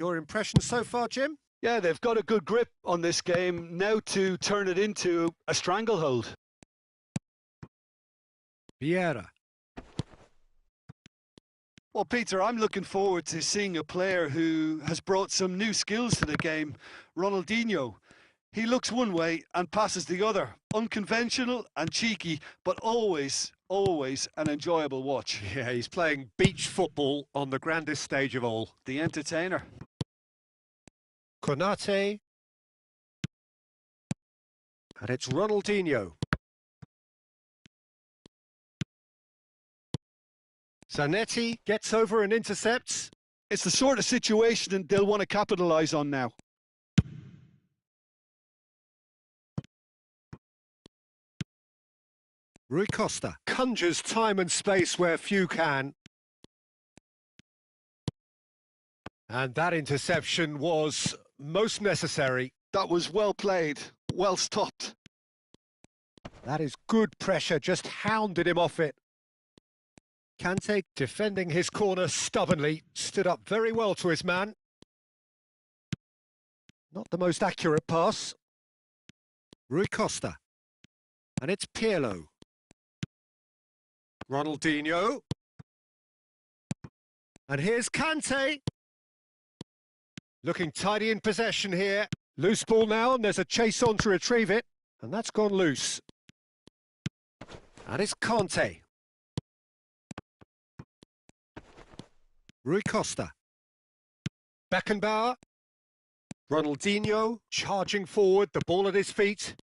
Your impression so far, Jim? Yeah, they've got a good grip on this game now to turn it into a stranglehold. Vieira. Well, Peter, I'm looking forward to seeing a player who has brought some new skills to the game, Ronaldinho. He looks one way and passes the other. Unconventional and cheeky, but always an enjoyable watch. Yeah, he's playing beach football on the grandest stage of all. The entertainer. Konate. And it's Ronaldinho. Zanetti gets over and intercepts. It's the sort of situation they'll want to capitalise on now. Rui Costa conjures time and space where few can. And that interception was most necessary. That was well played, well stopped. That is good pressure, just hounded him off it. Kante, defending his corner stubbornly, stood up very well to his man. Not the most accurate pass. Rui Costa. And it's Pirlo. Ronaldinho. And here's Kante. Looking tidy in possession here. Loose ball now, and there's a chase on to retrieve it. And that's gone loose. And it's Conte. Rui Costa. Beckenbauer. Ronaldinho charging forward, the ball at his feet.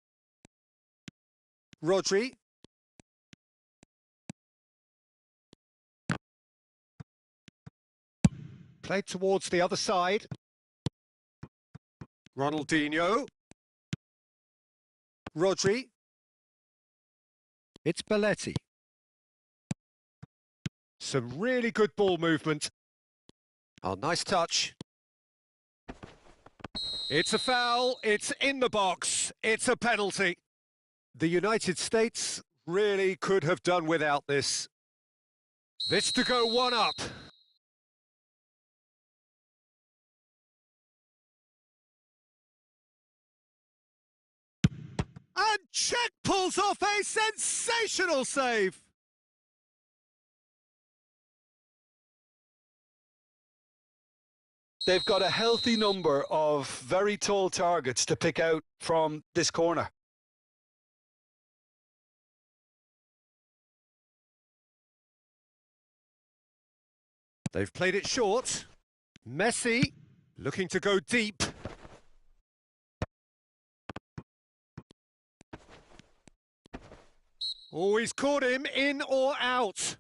Rodri. Played towards the other side. Ronaldinho. Rodri. It's Belletti. Some really good ball movement. Oh, nice touch. It's a foul, it's in the box, it's a penalty. The United States really could have done without this. This to go one up. And Czech pulls off a sensational save. They've got a healthy number of very tall targets to pick out from this corner. They've played it short. Messi looking to go deep. Oh, he's caught him in or out.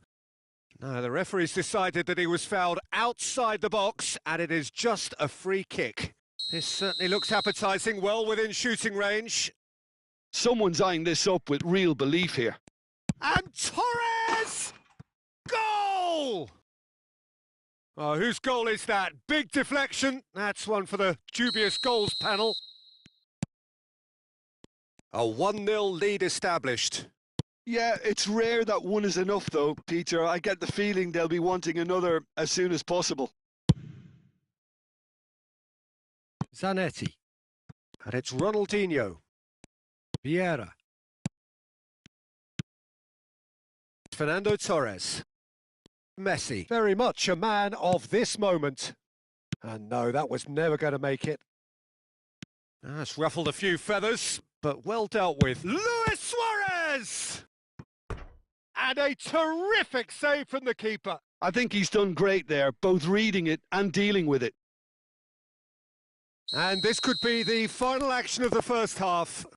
No, the referee's decided that he was fouled outside the box, and it is just a free kick. This certainly looks appetising, well within shooting range. Someone's eyeing this up with real belief here. And Torres! Goal! Oh, whose goal is that? Big deflection. That's one for the dubious goals panel. A 1-0 lead established. Yeah, it's rare that one is enough, though, Peter. I get the feeling they'll be wanting another as soon as possible. Zanetti. And it's Ronaldinho. Vieira. Fernando Torres. Messi. Very much a man of this moment. And no, that was never going to make it. That's ruffled a few feathers, but well dealt with. Luis Suarez! And a terrific save from the keeper. I think he's done great there, both reading it and dealing with it. And this could be the final action of the first half.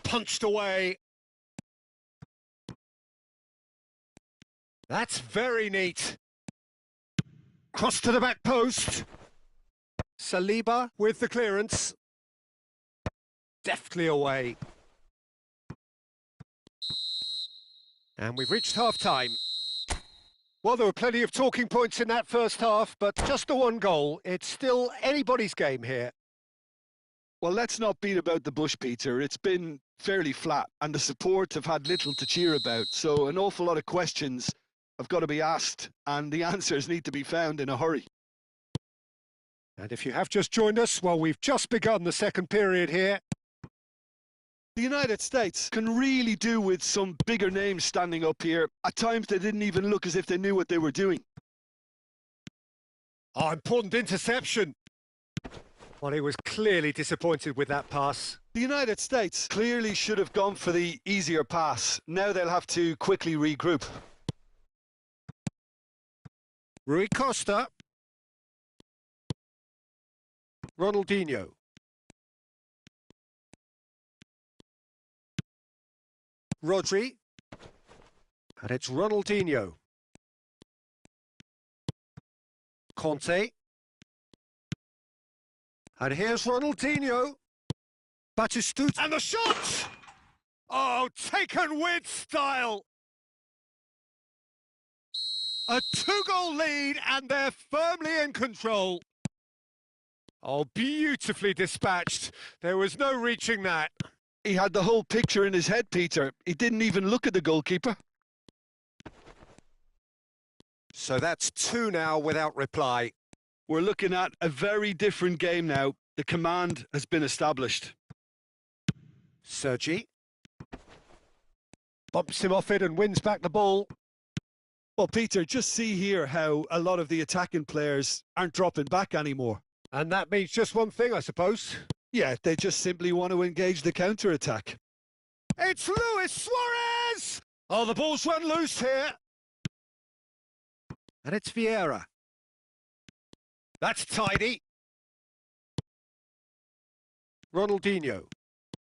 Punched away. That's very neat. Cross to the back post. Saliba with the clearance. Deftly away. And we've reached half-time. Well, there were plenty of talking points in that first half, but just the one goal. It's still anybody's game here. Well, let's not beat about the bush, Peter. It's been fairly flat, and the support have had little to cheer about. So an awful lot of questions have got to be asked, and the answers need to be found in a hurry. And if you have just joined us, well, we've just begun the second period here. The United States can really do with some bigger names standing up here. At times, they didn't even look as if they knew what they were doing. Oh, important interception. Well, he was clearly disappointed with that pass. The United States clearly should have gone for the easier pass. Now they'll have to quickly regroup. Rui Costa. Ronaldinho. Rodri. And it's Ronaldinho. Conte. And here's Ronaldinho. Batistuta. And the shot! Oh, taken with style. A 2-goal lead, and they're firmly in control. Oh, beautifully dispatched. There was no reaching that. He had the whole picture in his head, Peter. He didn't even look at the goalkeeper. So that's 2 now without reply. We're looking at a very different game now. The command has been established. Sergi bumps him off it and wins back the ball. Well, Peter, just see here how a lot of the attacking players aren't dropping back anymore. And that means just one thing, I suppose. Yeah, they just simply want to engage the counter-attack. It's Luis Suarez! Oh, the ball's run loose here. And it's Vieira. That's tidy. Ronaldinho.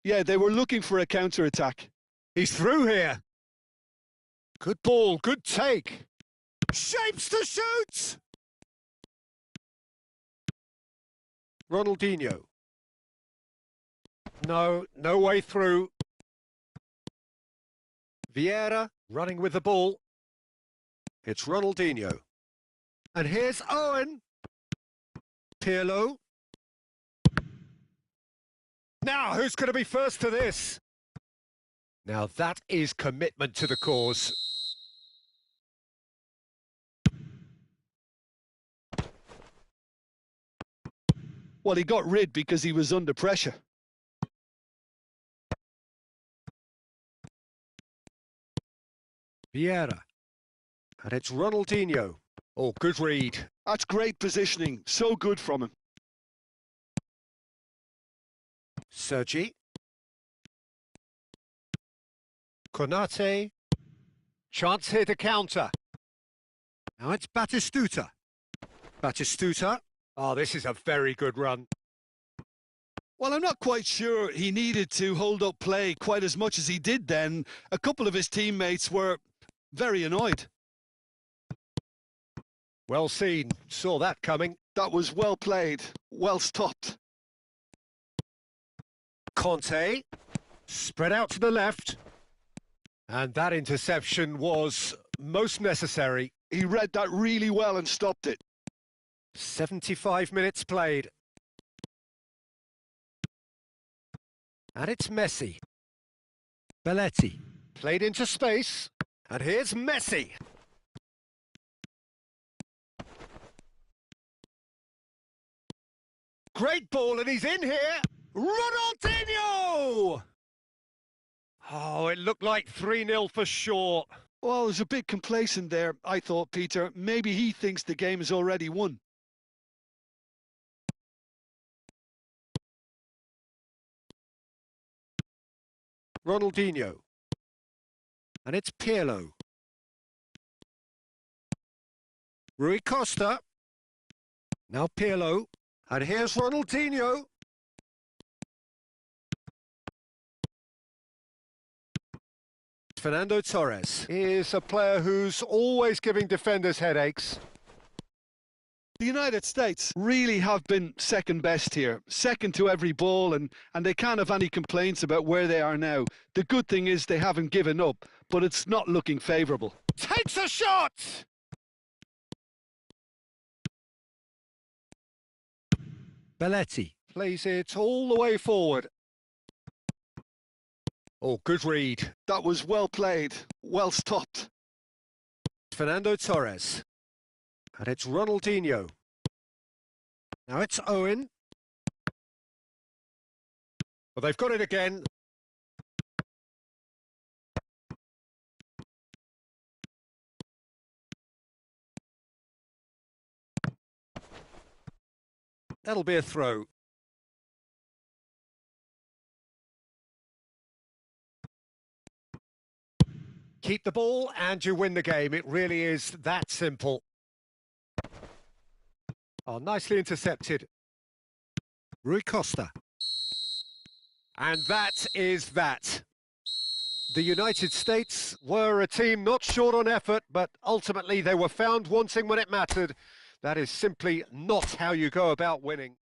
Yeah, they were looking for a counter-attack. He's through here. Good ball, good take. Shapes to shoot! Ronaldinho. No way through. Vieira running with the ball. It's Ronaldinho. And here's Owen. Pirlo. Now, who's going to be first to this? Now, that is commitment to the cause. Well, he got rid because he was under pressure. Vieira. And it's Ronaldinho. Oh, good read. That's great positioning. So good from him. Sergi. Konate. Chance here to counter. Now it's Batistuta. Batistuta. Oh, this is a very good run. Well, I'm not quite sure he needed to hold up play quite as much as he did then. A couple of his teammates were very annoyed. Well seen. Saw that coming. That was well played. Well stopped. Conte. Spread out to the left. And that interception was most necessary. He read that really well and stopped it. 75 minutes played. And it's Messi. Belletti. Played into space. And here's Messi. Great ball, and he's in here. Ronaldinho! Oh, it looked like 3-0 for sure. Well, it was a bit complacent there, I thought, Peter. Maybe he thinks the game is already won. Ronaldinho. And it's Pirlo. Rui Costa. Now Pirlo. And here's Ronaldinho. Fernando Torres is a player who's always giving defenders headaches. The United States really have been second best here, second to every ball, and they can't have any complaints about where they are now. The good thing is they haven't given up, but it's not looking favourable. Takes a shot! Belletti Plays it all the way forward. Oh, good read. That was well played, well stopped. Fernando Torres. And it's Ronaldinho. Now it's Owen. Well, they've got it again. That'll be a throw. Keep the ball and you win the game. It really is that simple. Oh, nicely intercepted. Rui Costa. And that is that. The United States were a team not short on effort, but ultimately they were found wanting when it mattered. That is simply not how you go about winning.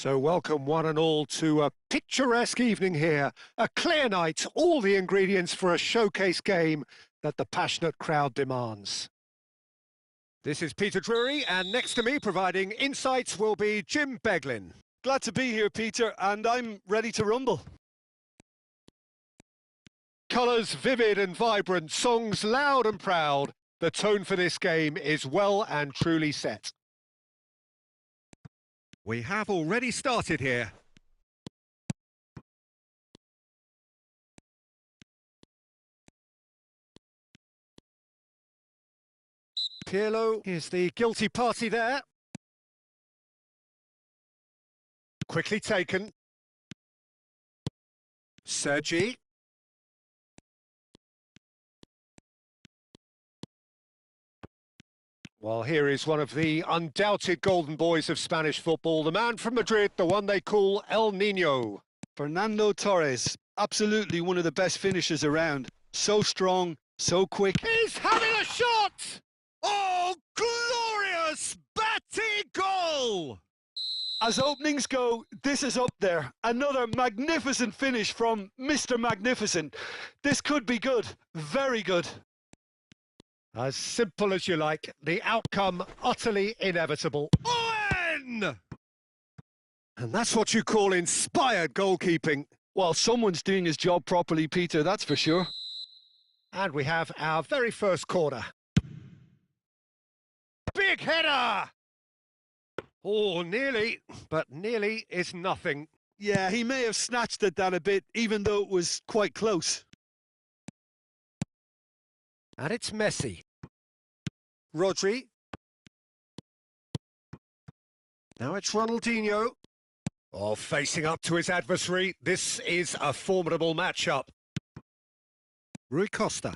So welcome one and all to a picturesque evening here. A clear night, all the ingredients for a showcase game that the passionate crowd demands. This is Peter Drury, and next to me providing insights will be Jim Beglin. Glad to be here, Peter, and I'm ready to rumble. Colours vivid and vibrant, songs loud and proud. The tone for this game is well and truly set. We have already started here. Pirlo is the guilty party there. Quickly taken. Sergi. Well, here is one of the undoubted golden boys of Spanish football, the man from Madrid, the one they call El Nino. Fernando Torres, absolutely one of the best finishers around. So strong, so quick. He's having a shot! Oh, glorious batting goal! As openings go, this is up there. Another magnificent finish from Mr. Magnificent. This could be good, very good. As simple as you like, the outcome utterly inevitable. Owen! And that's what you call inspired goalkeeping. Well, someone's doing his job properly, Peter, that's for sure. And we have our very first corner. Big header! Oh, nearly, but nearly is nothing. Yeah, he may have snatched at that a bit, even though it was quite close. And it's Messi. Rodri. Now it's Ronaldinho. Oh, facing up to his adversary. This is a formidable matchup. Rui Costa.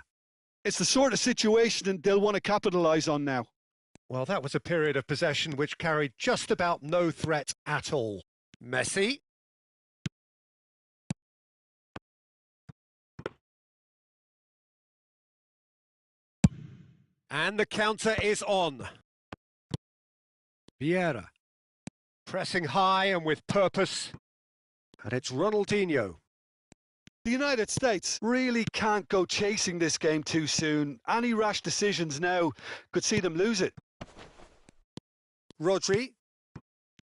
It's the sort of situation they'll want to capitalise on now. Well, that was a period of possession which carried just about no threat at all. Messi. And the counter is on. Vieira. Pressing high and with purpose. And it's Ronaldinho. The United States really can't go chasing this game too soon. Any rash decisions now could see them lose it. Rodri.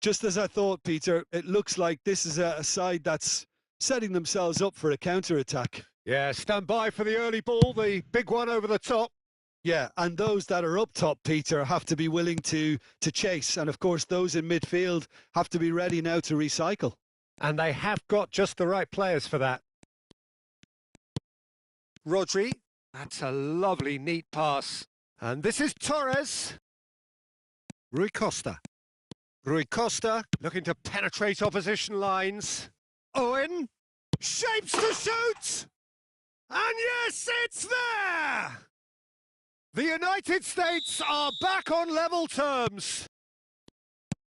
Just as I thought, Peter, it looks like this is a side that's setting themselves up for a counter-attack. Yeah, stand by for the early ball, the big one over the top. Yeah, and those that are up top, Peter, have to be willing to chase. And of course, those in midfield have to be ready now to recycle. And they have got just the right players for that. Rodri. That's a lovely, neat pass. And this is Torres. Rui Costa. Rui Costa looking to penetrate opposition lines. Owen. Shapes to shoot! And yes, it's there! The United States are back on level terms.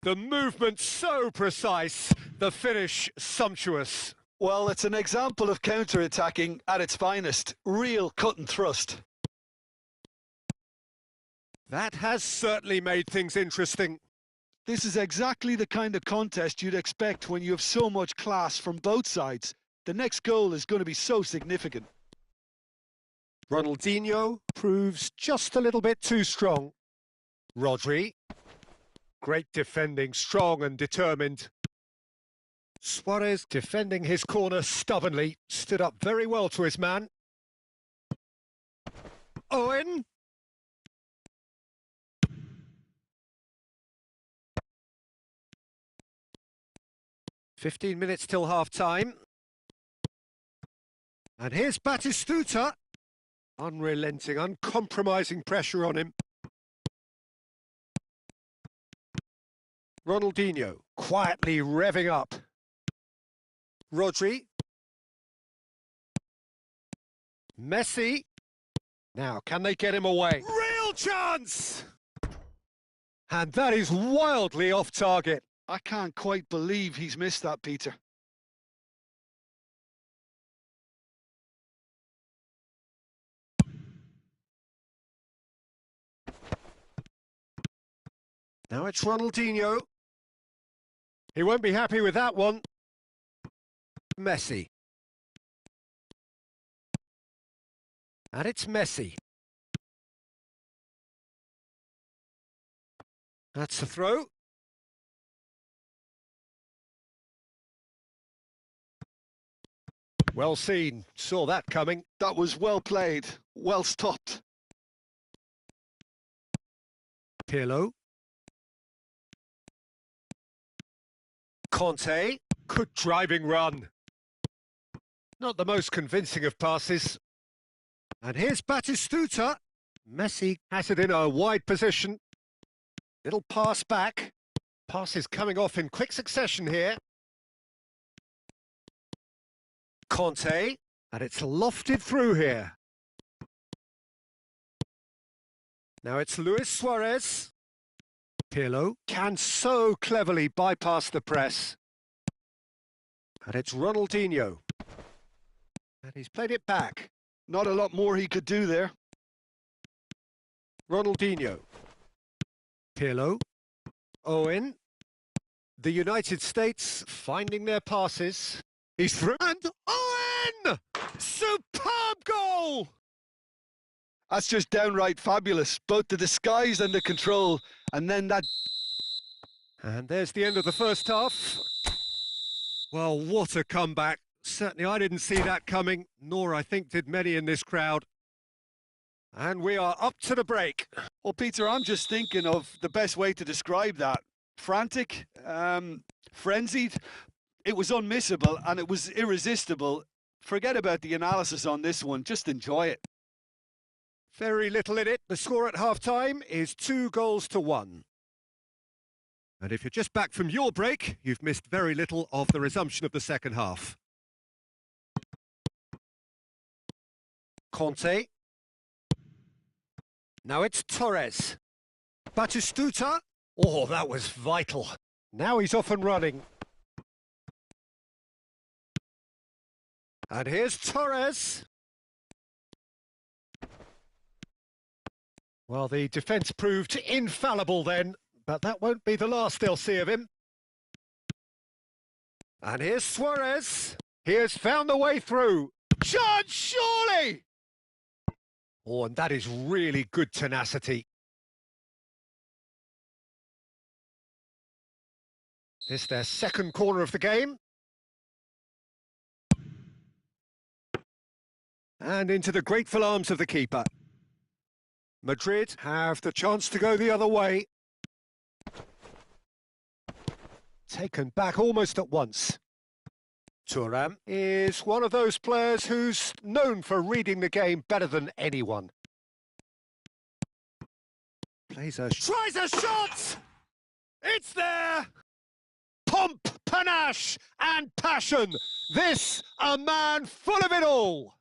The movement so precise, the finish sumptuous. Well, it's an example of counter-attacking at its finest. Real cut and thrust. That has certainly made things interesting. This is exactly the kind of contest you'd expect when you have so much class from both sides. The next goal is going to be so significant. Ronaldinho proves just a little bit too strong. Rodri. Great defending, strong and determined. Suarez defending his corner stubbornly, stood up very well to his man. Owen. "15 minutes till half-time. And here's Batistuta. Unrelenting, uncompromising pressure on him. Ronaldinho quietly revving up. Rodri. Messi. Now, can they get him away? Real chance! And that is wildly off target. I can't quite believe he's missed that, Peter. Now it's Ronaldinho. He won't be happy with that one. Messi. And it's Messi. That's a throw. Well seen. Saw that coming. That was well played, well stopped. Pirlo. Conte. Good driving run. Not the most convincing of passes. And here's Batistuta. Messi has it in a wide position. Little pass back. Pass is coming off in quick succession here. Conte. And it's lofted through here. Now it's Luis Suarez. Pirlo can so cleverly bypass the press. And it's Ronaldinho. And he's played it back. Not a lot more he could do there. Ronaldinho. Pirlo. Owen. The United States finding their passes. He's through. And Owen! Superb goal! That's just downright fabulous. Both the disguise and the control. And then that... And there's the end of the first half. Well, what a comeback. Certainly I didn't see that coming, nor I think did many in this crowd. And we are up to the break. Well, Peter, I'm just thinking of the best way to describe that. Frantic, frenzied. It was unmissable and it was irresistible. Forget about the analysis on this one. Just enjoy it. Very little in it. The score at half-time is 2-1. And if you're just back from your break, you've missed very little of the resumption of the second half. Conte. Now it's Torres. Batistuta. Oh, that was vital. Now he's off and running. And here's Torres. Well, the defence proved infallible then, but that won't be the last they'll see of him. And here's Suarez. He has found the way through. Chance, surely! Oh, and that is really good tenacity. This their second corner of the game. And into the grateful arms of the keeper. Madrid have the chance to go the other way. Taken back almost at once. Thuram is one of those players who's known for reading the game better than anyone. Tries a shot! It's there! Pomp, panache and passion. This, a man full of it all.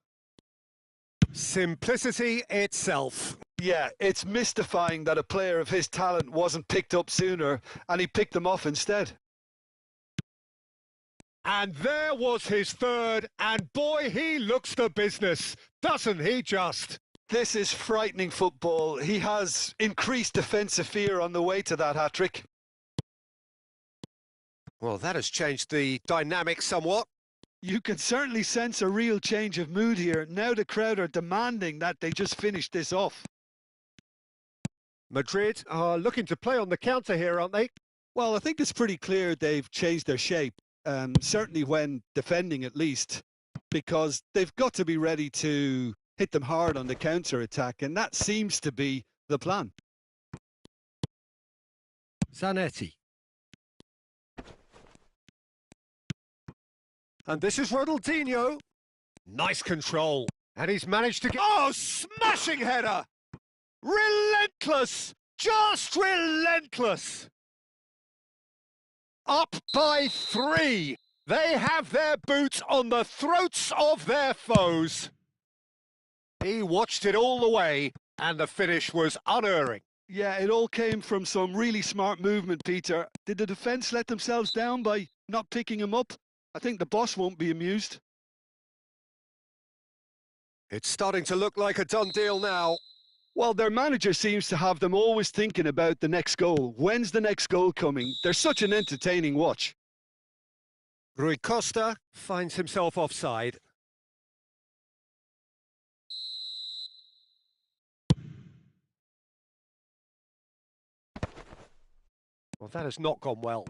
Simplicity itself. Yeah, it's mystifying that a player of his talent wasn't picked up sooner and he picked them off instead. And there was his third, and boy, he looks the business, doesn't he just? This is frightening football. He has increased defensive fear on the way to that hat-trick. Well, that has changed the dynamic somewhat. You can certainly sense a real change of mood here. Now the crowd are demanding that they just finish this off. Madrid are looking to play on the counter here, aren't they? Well, I think it's pretty clear they've changed their shape. Certainly when defending at least, because they've got to be ready to hit them hard on the counter-attack, and that seems to be the plan. Zanetti. And this is Ronaldinho. Nice control. And he's managed to get... Oh, smashing header! Relentless! Just relentless! Up by 3. They have their boots on the throats of their foes. He watched it all the way, and the finish was unerring. Yeah, it all came from some really smart movement, Peter. Did the defence let themselves down by not picking him up? I think the boss won't be amused. It's starting to look like a done deal now. Well, their manager seems to have them always thinking about the next goal. When's the next goal coming? They're such an entertaining watch. Rui Costa finds himself offside. Well, that has not gone well.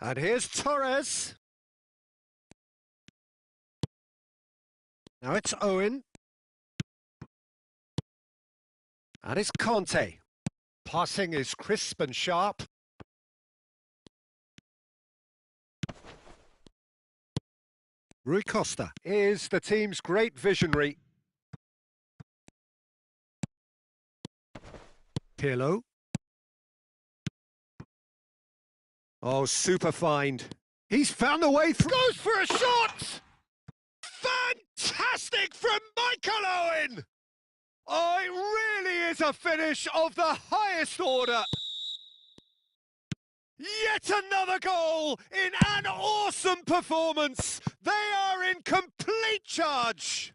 And here's Torres. Now it's Owen. And it's Conte. Passing is crisp and sharp. Rui Costa is the team's great visionary. Pirlo. Oh, super find. He's found a way through. Goes for a shot! Fantastic from Michael Owen! Oh, it really is a finish of the highest order. Yet another goal in an awesome performance. They are in complete charge.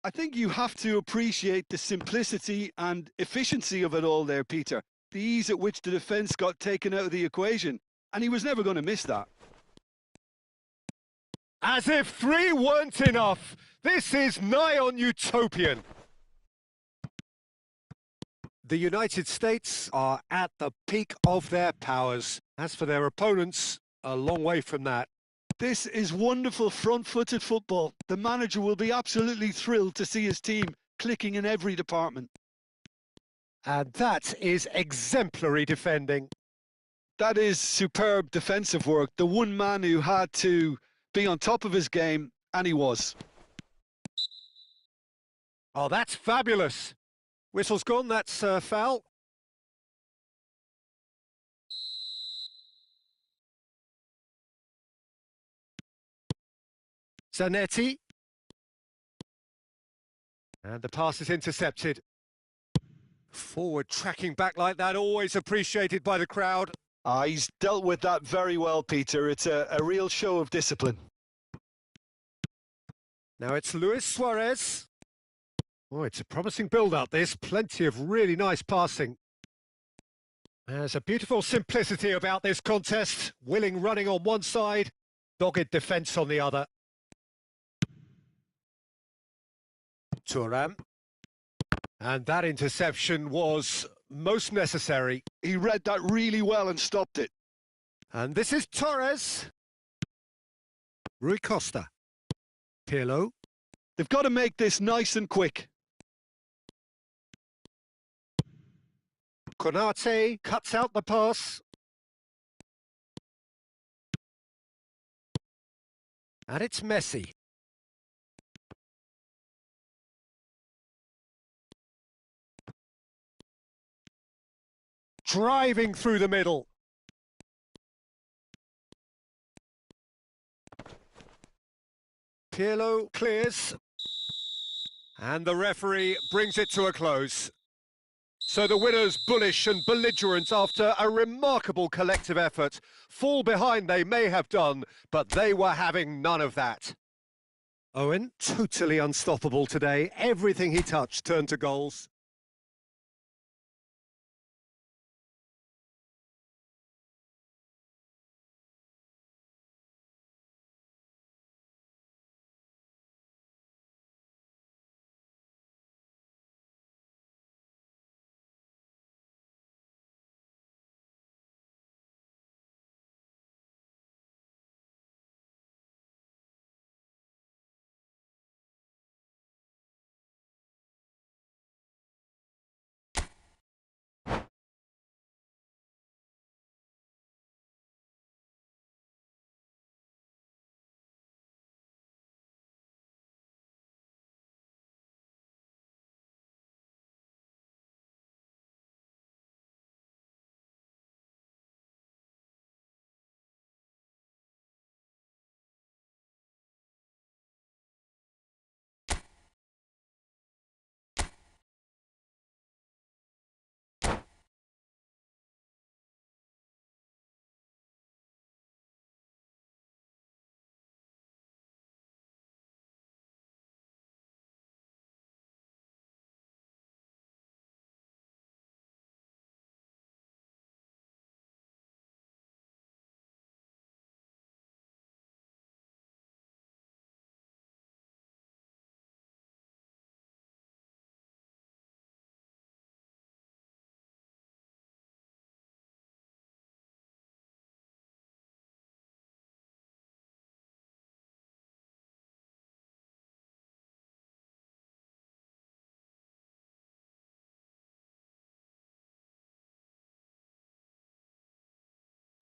I think you have to appreciate the simplicity and efficiency of it all there, Peter. The ease at which the defence got taken out of the equation, and he was never going to miss that. As if 3 weren't enough, this is nigh on utopian. The United States are at the peak of their powers. As for their opponents, a long way from that. This is wonderful front-footed football. The manager will be absolutely thrilled to see his team clicking in every department. And that is exemplary defending. That is superb defensive work. The one man who had to be on top of his game, and he was. Oh, that's fabulous. Whistle's gone, that's foul. Zanetti. And the pass is intercepted. Forward tracking back like that, always appreciated by the crowd. He's dealt with that very well, Peter. It's a real show of discipline. Now it's Luis Suarez. Oh, it's a promising build-up, this. Plenty of really nice passing. There's a beautiful simplicity about this contest. Willing running on one side, dogged defence on the other. Thuram. And that interception was most necessary. He read that really well and stopped it. And this is Torres. Rui Costa. Pirlo. They've got to make this nice and quick. Konate cuts out the pass. And it's Messi. Driving through the middle. Pirlo clears. And the referee brings it to a close. So the winners, bullish and belligerent after a remarkable collective effort. Fall behind they may have done, but they were having none of that. Owen, totally unstoppable today. Everything he touched turned to goals.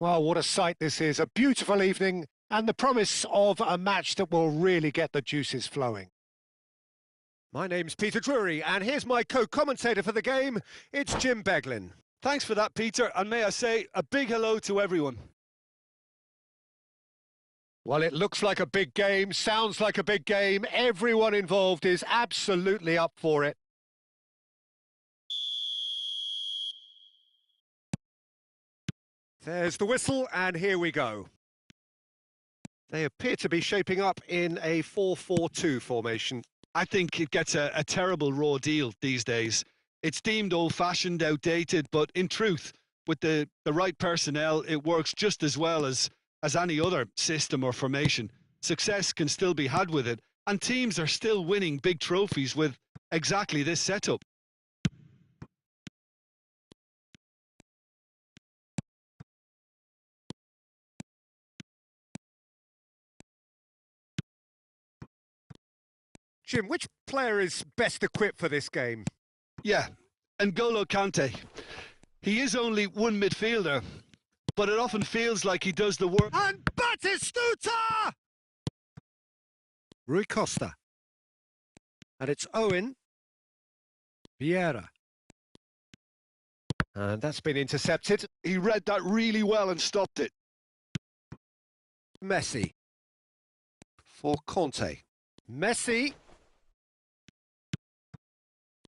Well, what a sight this is. A beautiful evening and the promise of a match that will really get the juices flowing. My name's Peter Drury, and here's my co-commentator for the game. It's Jim Beglin. Thanks for that, Peter, and may I say a big hello to everyone. Well, it looks like a big game, sounds like a big game. Everyone involved is absolutely up for it. There's the whistle, and here we go. They appear to be shaping up in a 4-4-2 formation. I think it gets a terrible raw deal these days. It's deemed old-fashioned, outdated, but in truth, with the right personnel, it works just as well as any other system or formation. Success can still be had with it, and teams are still winning big trophies with exactly this setup. Jim, which player is best equipped for this game? Yeah, N'Golo Kante. He is only one midfielder, but it often feels like he does the work. And Batistuta! Rui Costa. And it's Owen. Vieira. And that's been intercepted. He read that really well and stopped it. Messi. For Conte. Messi.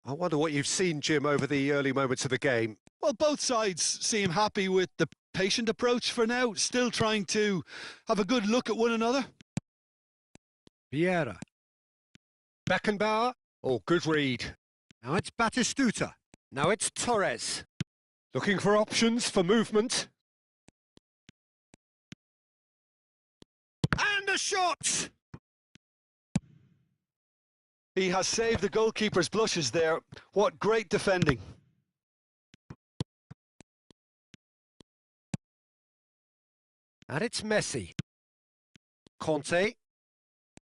I wonder what you've seen, Jim, over the early moments of the game. Well, both sides seem happy with the patient approach for now, still trying to have a good look at one another. Vieira. Beckenbauer. Oh, good read. Now it's Batistuta. Now it's Torres. Looking for options for movement. And a shot! He has saved the goalkeeper's blushes there. What great defending. And it's Messi. Conte.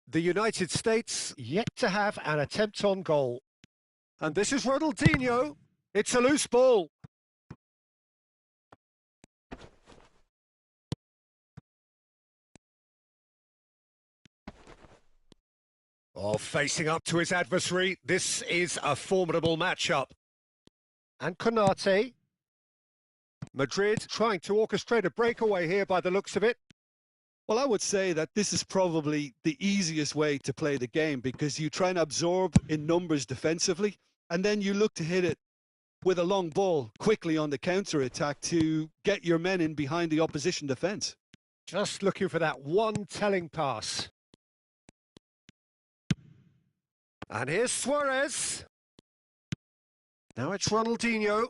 The United States yet to have an attempt on goal. And this is Ronaldinho. It's a loose ball. Oh, facing up to his adversary. This is a formidable matchup. And Konate. Madrid trying to orchestrate a breakaway here by the looks of it. Well, I would say that this is probably the easiest way to play the game because you try and absorb in numbers defensively and then you look to hit it with a long ball quickly on the counter-attack to get your men in behind the opposition defence. Just looking for that one telling pass. And here's Suarez. Now it's Ronaldinho.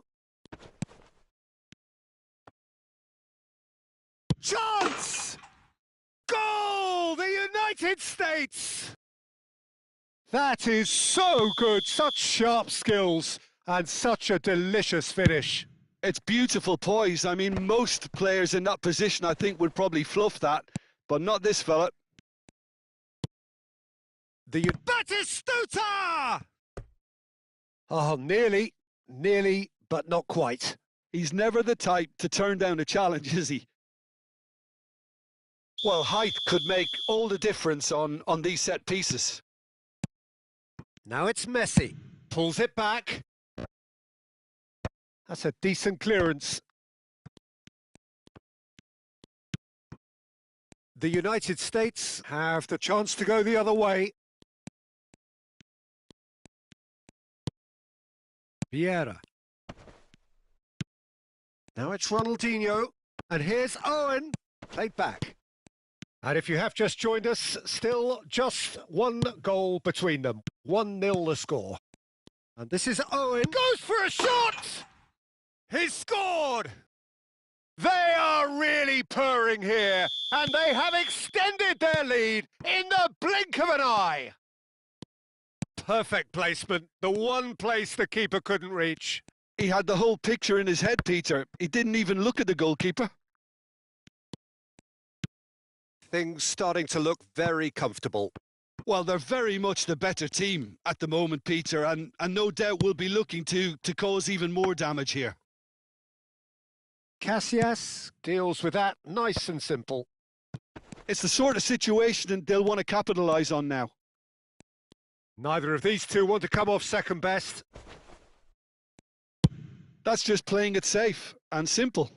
Chance! Goal! The United States! That is so good. Such sharp skills and such a delicious finish. It's beautiful poise. I mean, most players in that position, I think, would probably fluff that, but not this fella. The Batistuta! Oh, nearly, but not quite. He's never the type to turn down a challenge, is he? Well, height could make all the difference on these set pieces. Now it's Messi. Pulls it back. That's a decent clearance. The United States have the chance to go the other way. Vieira. Now it's Ronaldinho. And here's Owen. Played back. And if you have just joined us, still just one goal between them. 1-0 the score. And this is Owen. Goes for a shot! He's scored! They are really purring here, and they have extended their lead in the blink of an eye. Perfect placement, the one place the keeper couldn't reach. He had the whole picture in his head, Peter. He didn't even look at the goalkeeper. Things starting to look very comfortable. Well, they're very much the better team at the moment, Peter, and no doubt will be looking to cause even more damage here. Casillas deals with that nice and simple. It's the sort of situation they'll want to capitalise on now. Neither of these two want to come off second best. That's just playing it safe and simple.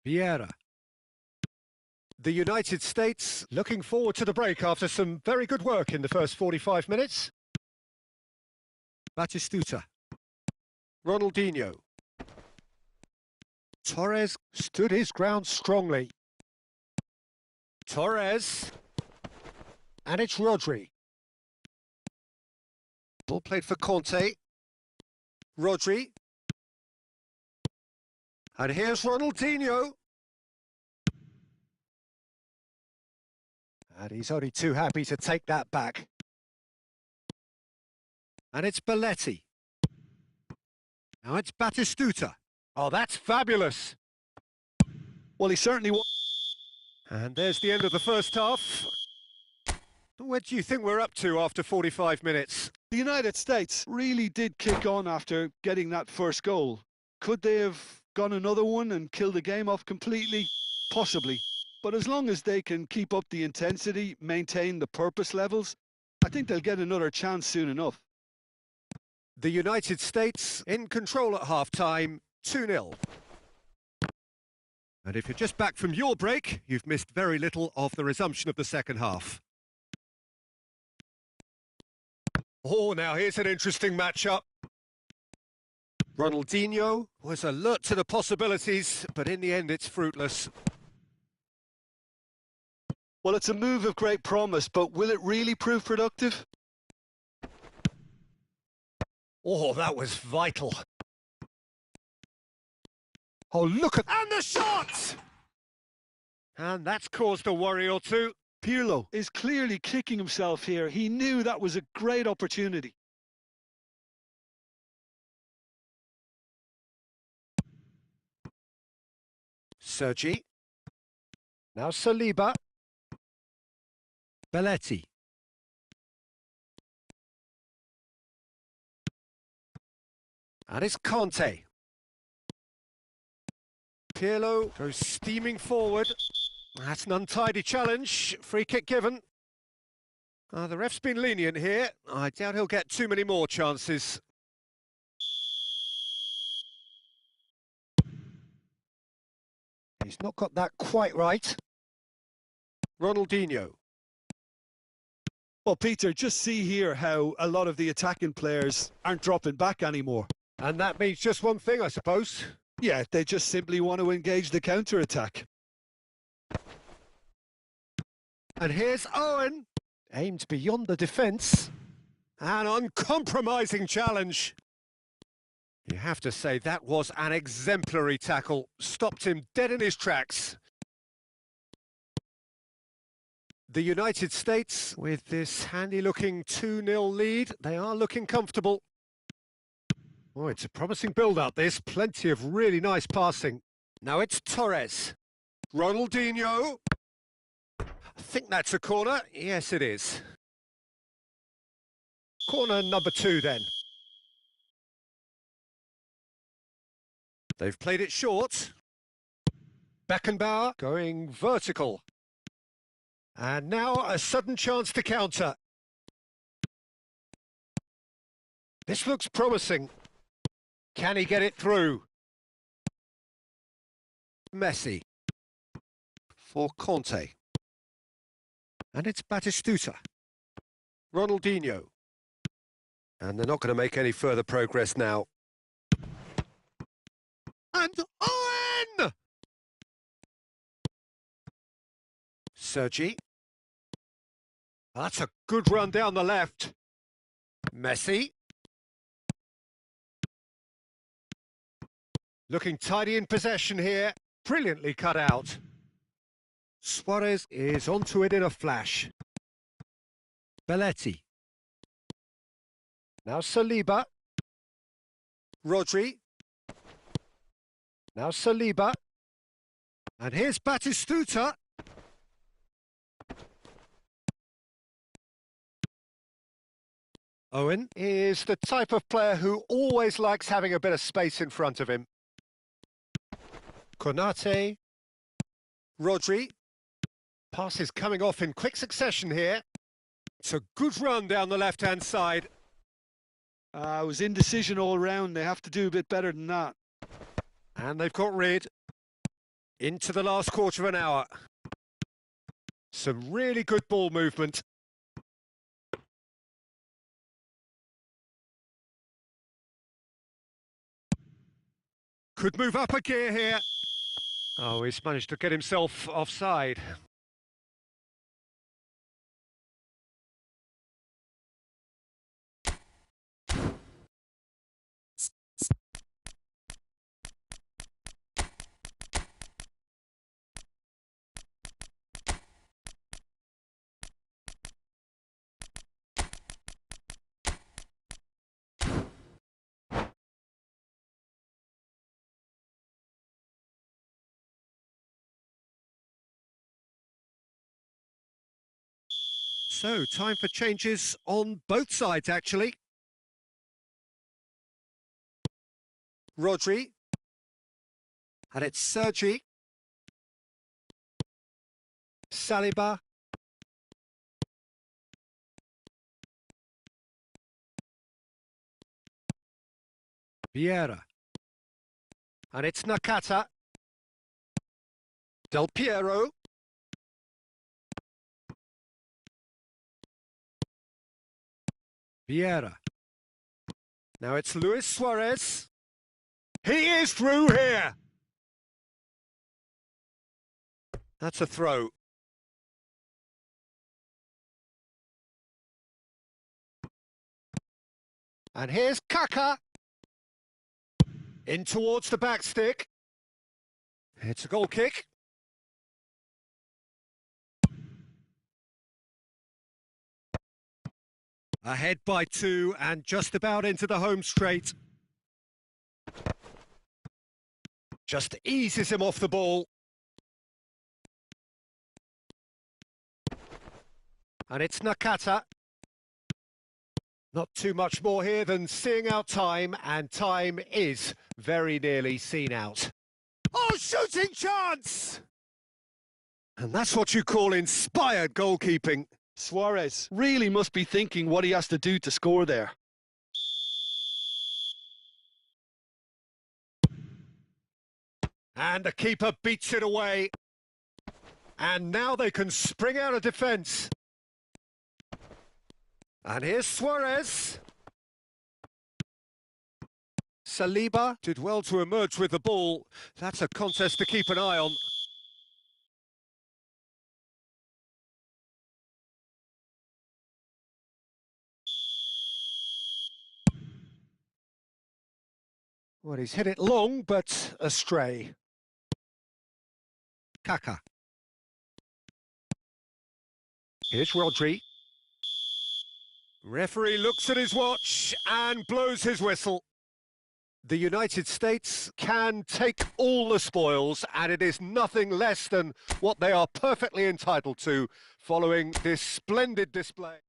Vieira. The United States looking forward to the break after some very good work in the first 45 minutes. Batistuta. Ronaldinho. Torres stood his ground strongly. Torres. And it's Rodri. Ball played for Conte. Rodri. And here's Ronaldinho. And he's only too happy to take that back. And it's Belletti. Now it's Batistuta. Oh, that's fabulous. Well, he certainly was. And there's the end of the first half. Where do you think we're up to after 45 minutes? The United States really did kick on after getting that first goal. Could they have gone another one and killed the game off completely? Possibly. But as long as they can keep up the intensity, maintain the purpose levels, I think they'll get another chance soon enough. The United States in control at half-time, 2-0. And if you're just back from your break, you've missed very little of the resumption of the second half. Oh, now here's an interesting matchup. Ronaldinho was alert to the possibilities, but in the end it's fruitless. Well, it's a move of great promise, but will it really prove productive? Oh, that was vital. Oh, look at... And the shot! And that's caused a worry or two. Pirlo is clearly kicking himself here. He knew that was a great opportunity. Sergi. Now Saliba. Belletti. And it's Conte. Pirlo goes steaming forward. That's an untidy challenge. Free kick given. The ref's been lenient here. I doubt he'll get too many more chances. He's not got that quite right. Ronaldinho. Well, Peter, just see here how a lot of the attacking players aren't dropping back anymore. And that means just one thing, I suppose. Yeah, they just simply want to engage the counter-attack. And here's Owen. Aimed beyond the defence. An uncompromising challenge. You have to say that was an exemplary tackle. Stopped him dead in his tracks. The United States, with this handy-looking 2-0 lead, they are looking comfortable. Oh, it's a promising build-up, this. Plenty of really nice passing. Now it's Torres. Ronaldinho. I think that's a corner. Yes, it is. Corner number 2, then. They've played it short. Beckenbauer going vertical. And now a sudden chance to counter. This looks promising. Can he get it through? Messi. For Conte. And it's Batistuta. Ronaldinho. And they're not going to make any further progress now. And Owen! Sergi. That's a good run down the left. Messi. Looking tidy in possession here. Brilliantly cut out. Suarez is onto it in a flash. Belletti. Now Saliba. Rodri. Now Saliba. And here's Batistuta. Owen is the type of player who always likes having a bit of space in front of him. Konate. Rodri. Pass is coming off in quick succession here. It's a good run down the left-hand side. It was indecision all round. They have to do a bit better than that. And they've got rid. Into the last quarter of an hour. Some really good ball movement. Could move up a gear here. Oh, he's managed to get himself offside. So, time for changes on both sides, actually. Rodri. And it's Sergi. Saliba. Vieira. And it's Nakata. Del Piero. Vieira. Now it's Luis Suarez. He is through here. That's a throw. And here's Kaka. In towards the back stick. It's a goal kick. Ahead by 2 and just about into the home straight. Just eases him off the ball. And it's Nakata. Not too much more here than seeing out time, and time is very nearly seen out. Oh, shooting chance! And that's what you call inspired goalkeeping. Suarez really must be thinking what he has to do to score there. And the keeper beats it away. And now they can spring out of defence. And here's Suarez. Saliba did well to emerge with the ball. That's a contest to keep an eye on. Well, he's hit it long, but astray. Kaka. Here's Rodri. Referee looks at his watch and blows his whistle. The United States can take all the spoils, and it is nothing less than what they are perfectly entitled to following this splendid display.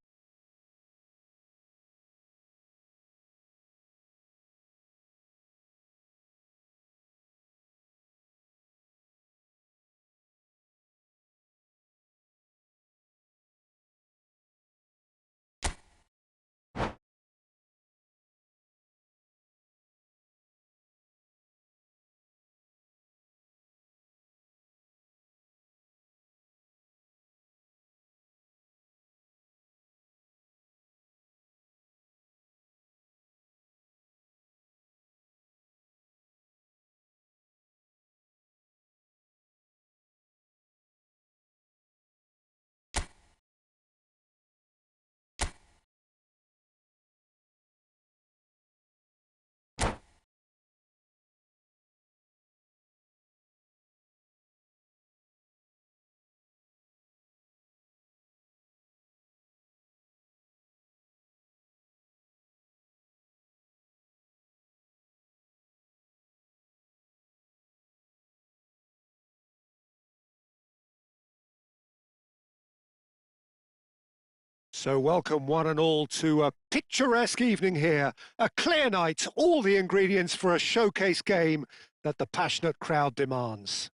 So welcome one and all to a picturesque evening here. A clear night, all the ingredients for a showcase game that the passionate crowd demands.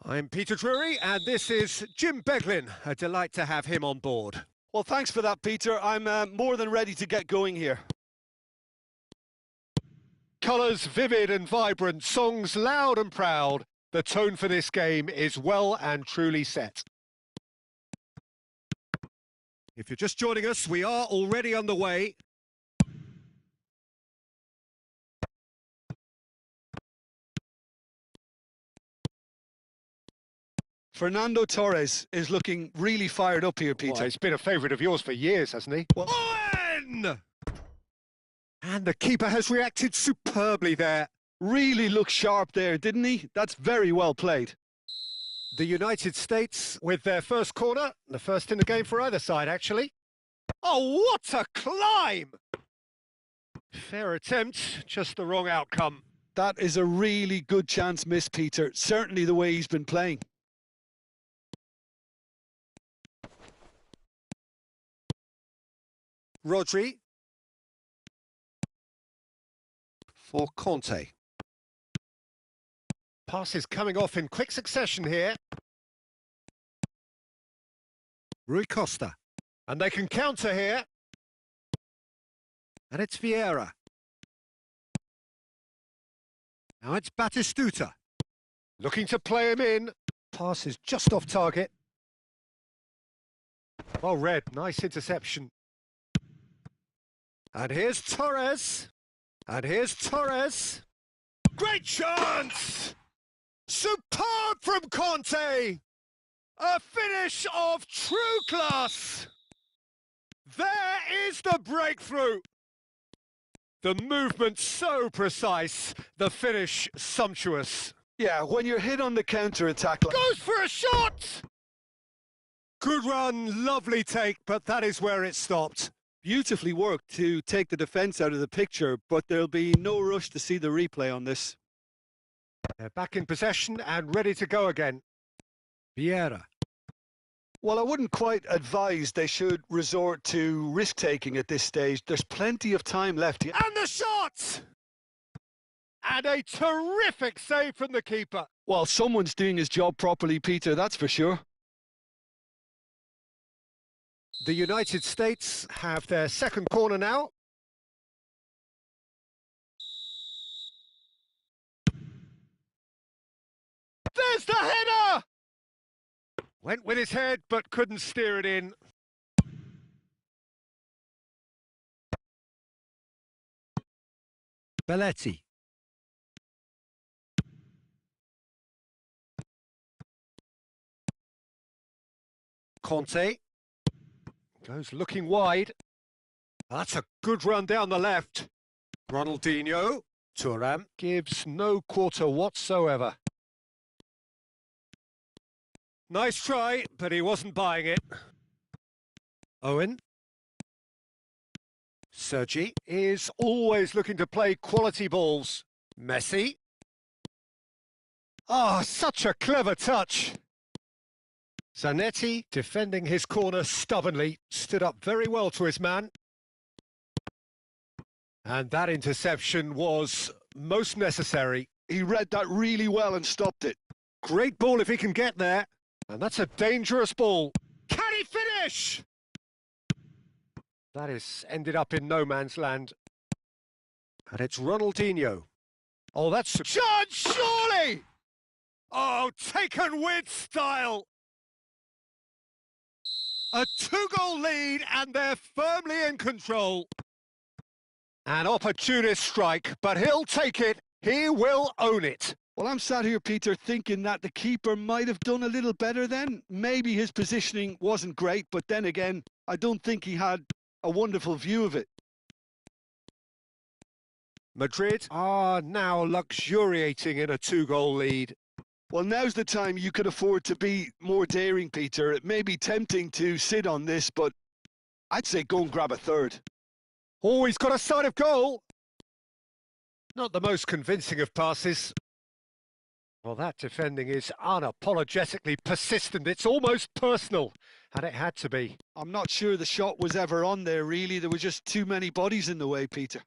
I'm Peter Drury and this is Jim Beglin. A delight to have him on board. Well, thanks for that, Peter. I'm more than ready to get going here. Colours vivid and vibrant, songs loud and proud. The tone for this game is well and truly set. If you're just joining us, we are already underway. Fernando Torres is looking really fired up here, Peter. Well, he's been a favourite of yours for years, hasn't he? Well, Owen! And the keeper has reacted superbly there. really looked sharp there, didn't he? That's very well played. The United States with their first corner, the first in the game for either side, actually. Oh, what a climb! Fair attempt, just the wrong outcome. That is a really good chance miss, Peter. Certainly the way he's been playing. Rodri. For Conte. Passes coming off in quick succession here. Rui Costa. And they can counter here. And it's Vieira. Now it's Batistuta. Looking to play him in. Pass is just off target. Well read, nice interception. And here's Torres. And here's Torres. Great chance! Superb from Conte! A finish of true class! There is the breakthrough! The movement so precise, the finish sumptuous. Yeah, when you're hit on the counter-attack... Goes for a shot! Good run, lovely take, but that is where it stopped. Beautifully worked to take the defence out of the picture, but there'll be no rush to see the replay on this. They're back in possession and ready to go again. Vieira. Well, I wouldn't quite advise they should resort to risk-taking at this stage. There's plenty of time left here. And the shot! And a terrific save from the keeper. Well, someone's doing his job properly, Peter, that's for sure. The United States have their second corner now. There's the header! Went with his head, but couldn't steer it in. Belletti. Conte. Goes looking wide. That's a good run down the left. Ronaldinho. Thuram gives no quarter whatsoever. Nice try, but he wasn't buying it. Owen. Sergi is always looking to play quality balls. Messi. Ah, such a clever touch. Zanetti, defending his corner stubbornly, stood up very well to his man. And that interception was most necessary. He read that really well and stopped it. Great ball if he can get there. And that's a dangerous ball. Can he finish? That is ended up in no man's land. And it's Ronaldinho. Oh, that's... Chance, surely! Oh, taken with style! A two-goal lead, and they're firmly in control. An opportunist strike, but he'll take it. He will own it. Well, I'm sat here, Peter, thinking that the keeper might have done a little better then. Maybe his positioning wasn't great, but then again, I don't think he had a wonderful view of it. Madrid are now luxuriating in a two-goal lead. Well, now's the time you could afford to be more daring, Peter. It may be tempting to sit on this, but I'd say go and grab a third. Oh, he's got a sight of goal. Not the most convincing of passes. Well, that defending is unapologetically persistent. It's almost personal, and it had to be. I'm not sure the shot was ever on there, really. There were just too many bodies in the way, Peter.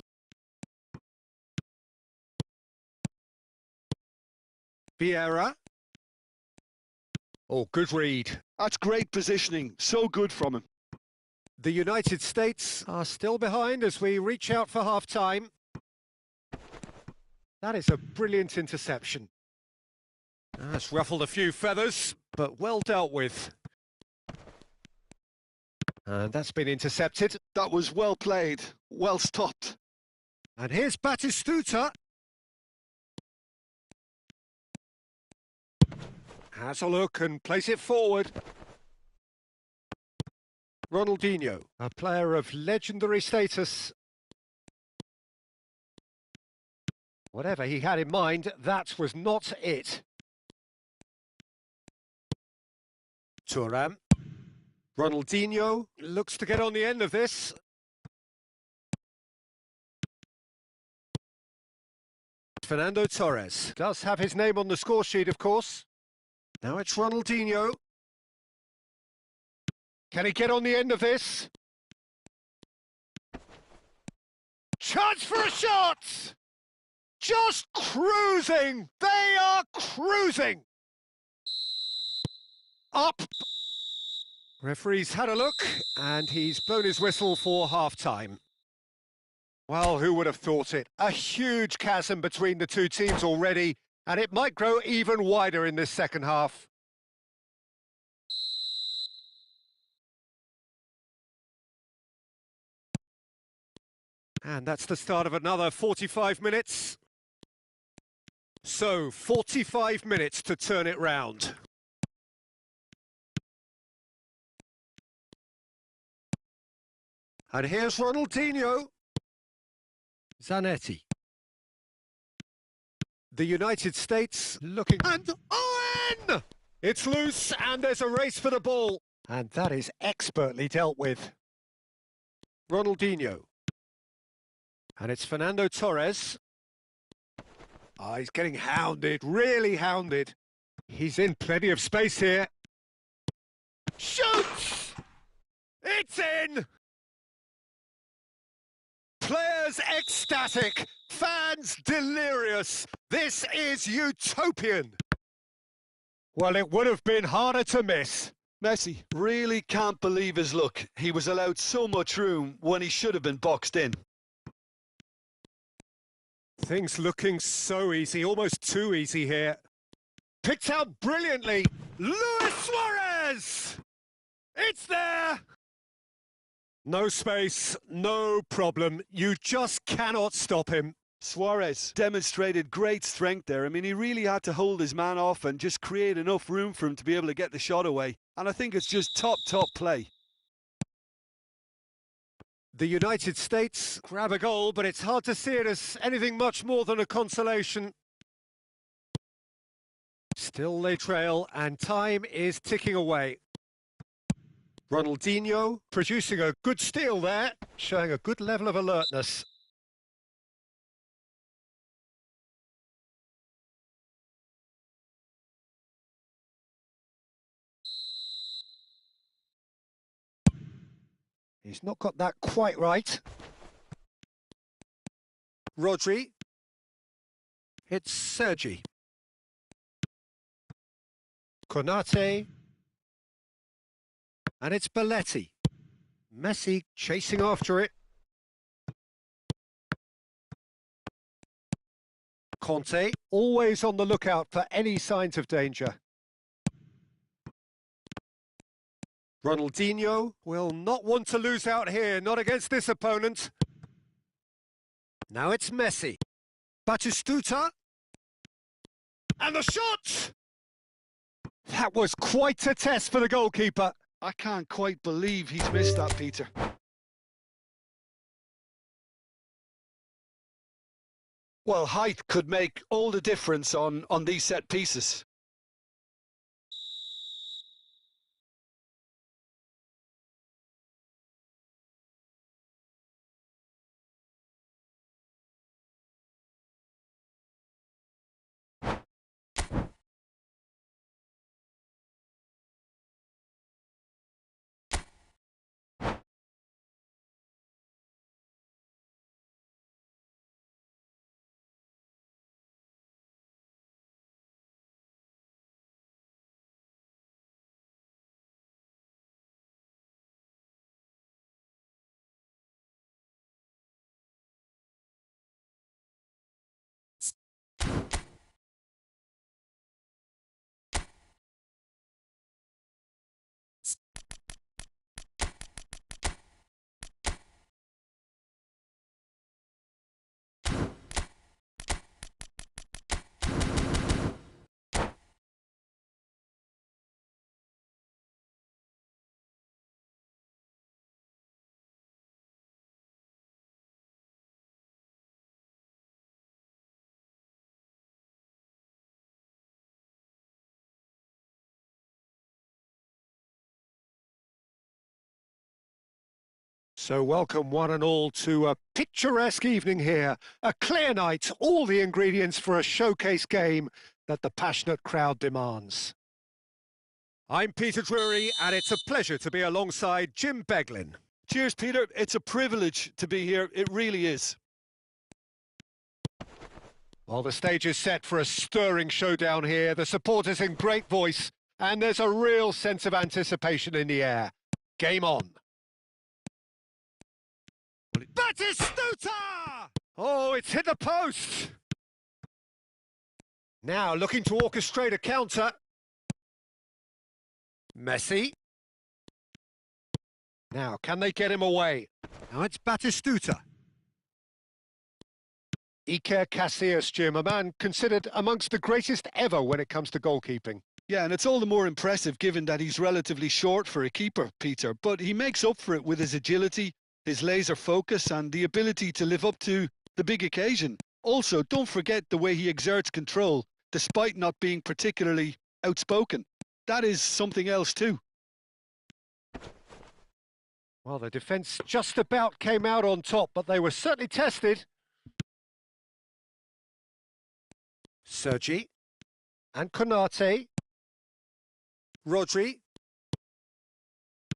Vieira. Oh, good read. That's great positioning. So good from him. The United States are still behind as we reach out for half-time. That is a brilliant interception. That's ruffled a few feathers, but well dealt with. And that's been intercepted. That was well played. Well stopped. And here's Batistuta. Has a look and plays it forward. Ronaldinho, a player of legendary status. Whatever he had in mind, that was not it. Thuram. Ronaldinho looks to get on the end of this. Fernando Torres does have his name on the score sheet, of course. Now it's Ronaldinho. Can he get on the end of this? Chance for a shot! Just cruising! They are cruising! Up! Referee's had a look, and he's blown his whistle for half-time. Well, who would have thought it? A huge chasm between the two teams already, and it might grow even wider in this second half. And that's the start of another 45 minutes. So, 45 minutes to turn it round. And here's Ronaldinho. Zanetti. The United States looking... And Owen! It's loose and there's a race for the ball. And that is expertly dealt with. Ronaldinho. And it's Fernando Torres. Ah, he's getting hounded, really hounded. He's in plenty of space here. Shoots! It's in! Players ecstatic, fans delirious. This is utopian. Well, it would have been harder to miss. Messi really can't believe his luck. He was allowed so much room when he should have been boxed in. Things looking so easy, almost too easy here. Picked out brilliantly. Luis Suarez! It's there! No space, no problem. You just cannot stop him. Suarez demonstrated great strength there. I mean, he really had to hold his man off and just create enough room for him to be able to get the shot away. And I think it's just top play. The United States grab a goal, but it's hard to see it as anything much more than a consolation. Still they trail, and time is ticking away. Ronaldinho producing a good steal there, showing a good level of alertness. He's not got that quite right. Rodri. It's Sergi. Konate. And it's Belletti. Messi chasing after it. Conte, always on the lookout for any signs of danger. Ronaldinho will not want to lose out here, not against this opponent. Now it's Messi. Batistuta. And the shot! That was quite a test for the goalkeeper. I can't quite believe he's missed that, Peter. Well, height could make all the difference on these set pieces. So welcome one and all to a picturesque evening here. A clear night, all the ingredients for a showcase game that the passionate crowd demands. I'm Peter Drury, and it's a pleasure to be alongside Jim Beglin. Cheers, Peter. It's a privilege to be here. It really is. Well, the stage is set for a stirring showdown here. The supporters in great voice, and there's a real sense of anticipation in the air. Game on. Batistuta! Oh, it's hit the post! Now looking to orchestrate a counter. Messi. Now, can they get him away? Now it's Batistuta. Iker Casillas, Jim, a man considered amongst the greatest ever when it comes to goalkeeping. Yeah, and it's all the more impressive given that he's relatively short for a keeper, Peter. But he makes up for it with his agility, his laser focus and the ability to live up to the big occasion. Also, don't forget the way he exerts control, despite not being particularly outspoken. That is something else too. Well, the defence just about came out on top, but they were certainly tested. Sergi and Konate. Rodri.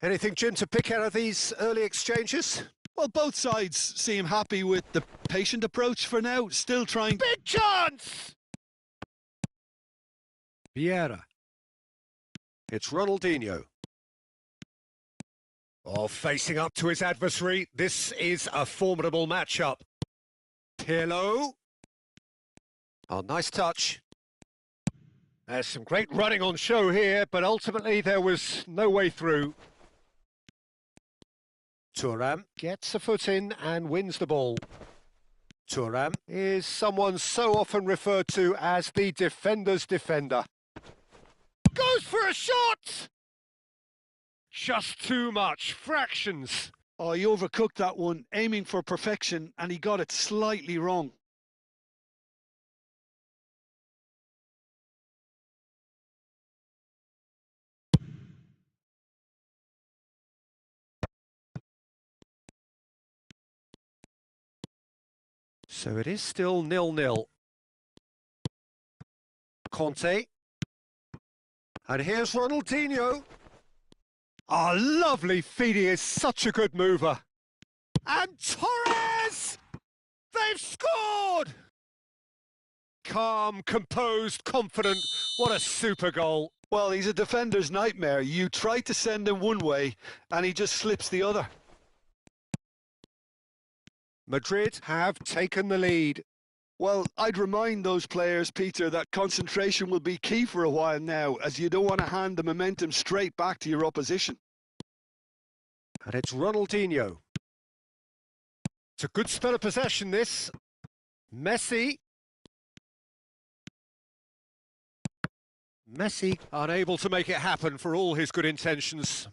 Anything, Jim, to pick out of these early exchanges? Well, both sides seem happy with the patient approach for now, still trying... Big chance! Vieira. It's Ronaldinho. Oh, facing up to his adversary. This is a formidable matchup. Pirlo. Oh, nice touch. There's some great running on show here, but ultimately there was no way through. Thuram gets a foot in and wins the ball. Thuram is someone so often referred to as the defender's defender. Goes for a shot! Just too much. Fractions. Oh, he overcooked that one, aiming for perfection, and he got it slightly wrong. So it is still 0-0. Conte. And here's Ronaldinho. Oh, lovely feed. He is such a good mover. And Torres! They've scored! Calm, composed, confident. What a super goal. Well, he's a defender's nightmare. You try to send him one way, and he just slips the other. Madrid have taken the lead. Well, I'd remind those players, Peter, that concentration will be key for a while now, as you don't want to hand the momentum straight back to your opposition. And it's Ronaldinho. It's a good spell of possession, this. Messi. Messi unable to make it happen for all his good intentions.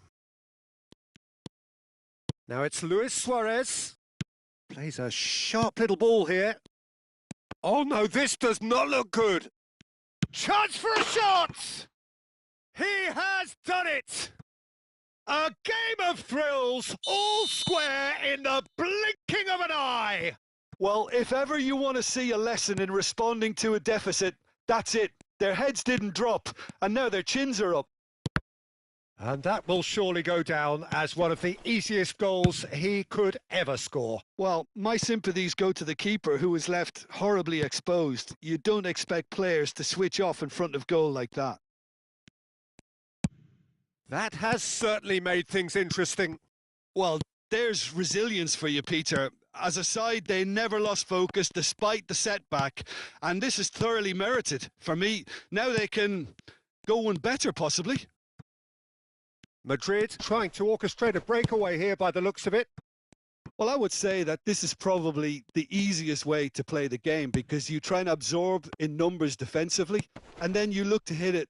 Now it's Luis Suarez. Plays a sharp little ball here. Oh no, this does not look good. Chance for a shot! He has done it! A game of thrills, all square in the blinking of an eye! Well, if ever you want to see a lesson in responding to a deficit, that's it. Their heads didn't drop, and now their chins are up. And that will surely go down as one of the easiest goals he could ever score. Well, my sympathies go to the keeper, who was left horribly exposed. You don't expect players to switch off in front of goal like that. That has certainly made things interesting. Well, there's resilience for you, Peter. As a side, they never lost focus despite the setback, and this is thoroughly merited. For me, now they can go one better, possibly. Madrid trying to orchestrate a breakaway here by the looks of it. Well, I would say that this is probably the easiest way to play the game, because you try and absorb in numbers defensively, and then you look to hit it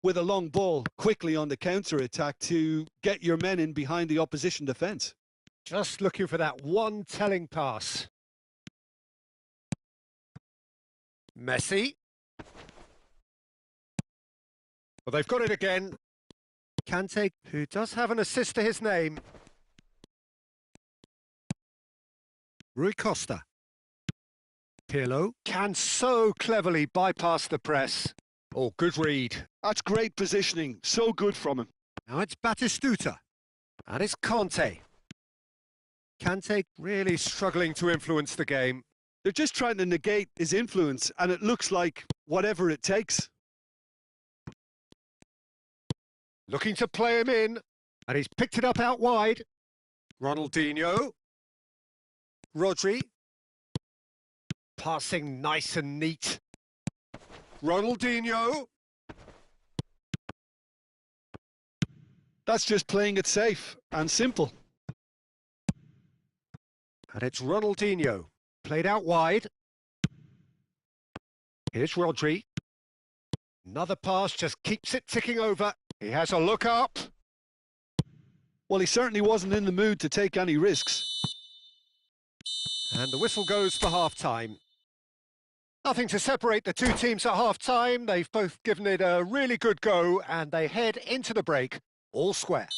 with a long ball quickly on the counter-attack to get your men in behind the opposition defence. Just looking for that one telling pass. Messi. Well, they've got it again. Kante, who does have an assist to his name. Rui Costa. Pirlo can so cleverly bypass the press. Oh, good read. That's great positioning. So good from him. Now it's Batistuta. And it's Conte. Kante really struggling to influence the game. They're just trying to negate his influence, and it looks like whatever it takes. Looking to play him in, and he's picked it up out wide. Ronaldinho. Rodri. Passing nice and neat. Ronaldinho. That's just playing it safe and simple. And it's Ronaldinho. Played out wide. Here's Rodri. Another pass, just keeps it ticking over. He has a look up. Well, he certainly wasn't in the mood to take any risks. And the whistle goes for half-time. Nothing to separate the two teams at half-time. They've both given it a really good go, and they head into the break all square.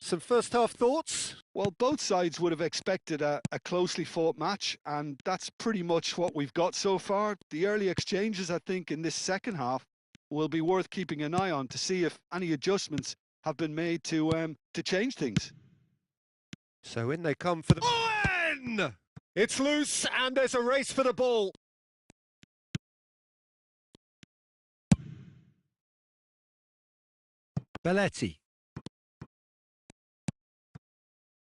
Some first-half thoughts? Well, both sides would have expected a closely fought match, and that's pretty much what we've got so far. The early exchanges, I think, in this second half will be worth keeping an eye on to see if any adjustments have been made to change things. So in they come for the... Owen! It's loose, and there's a race for the ball. Belletti.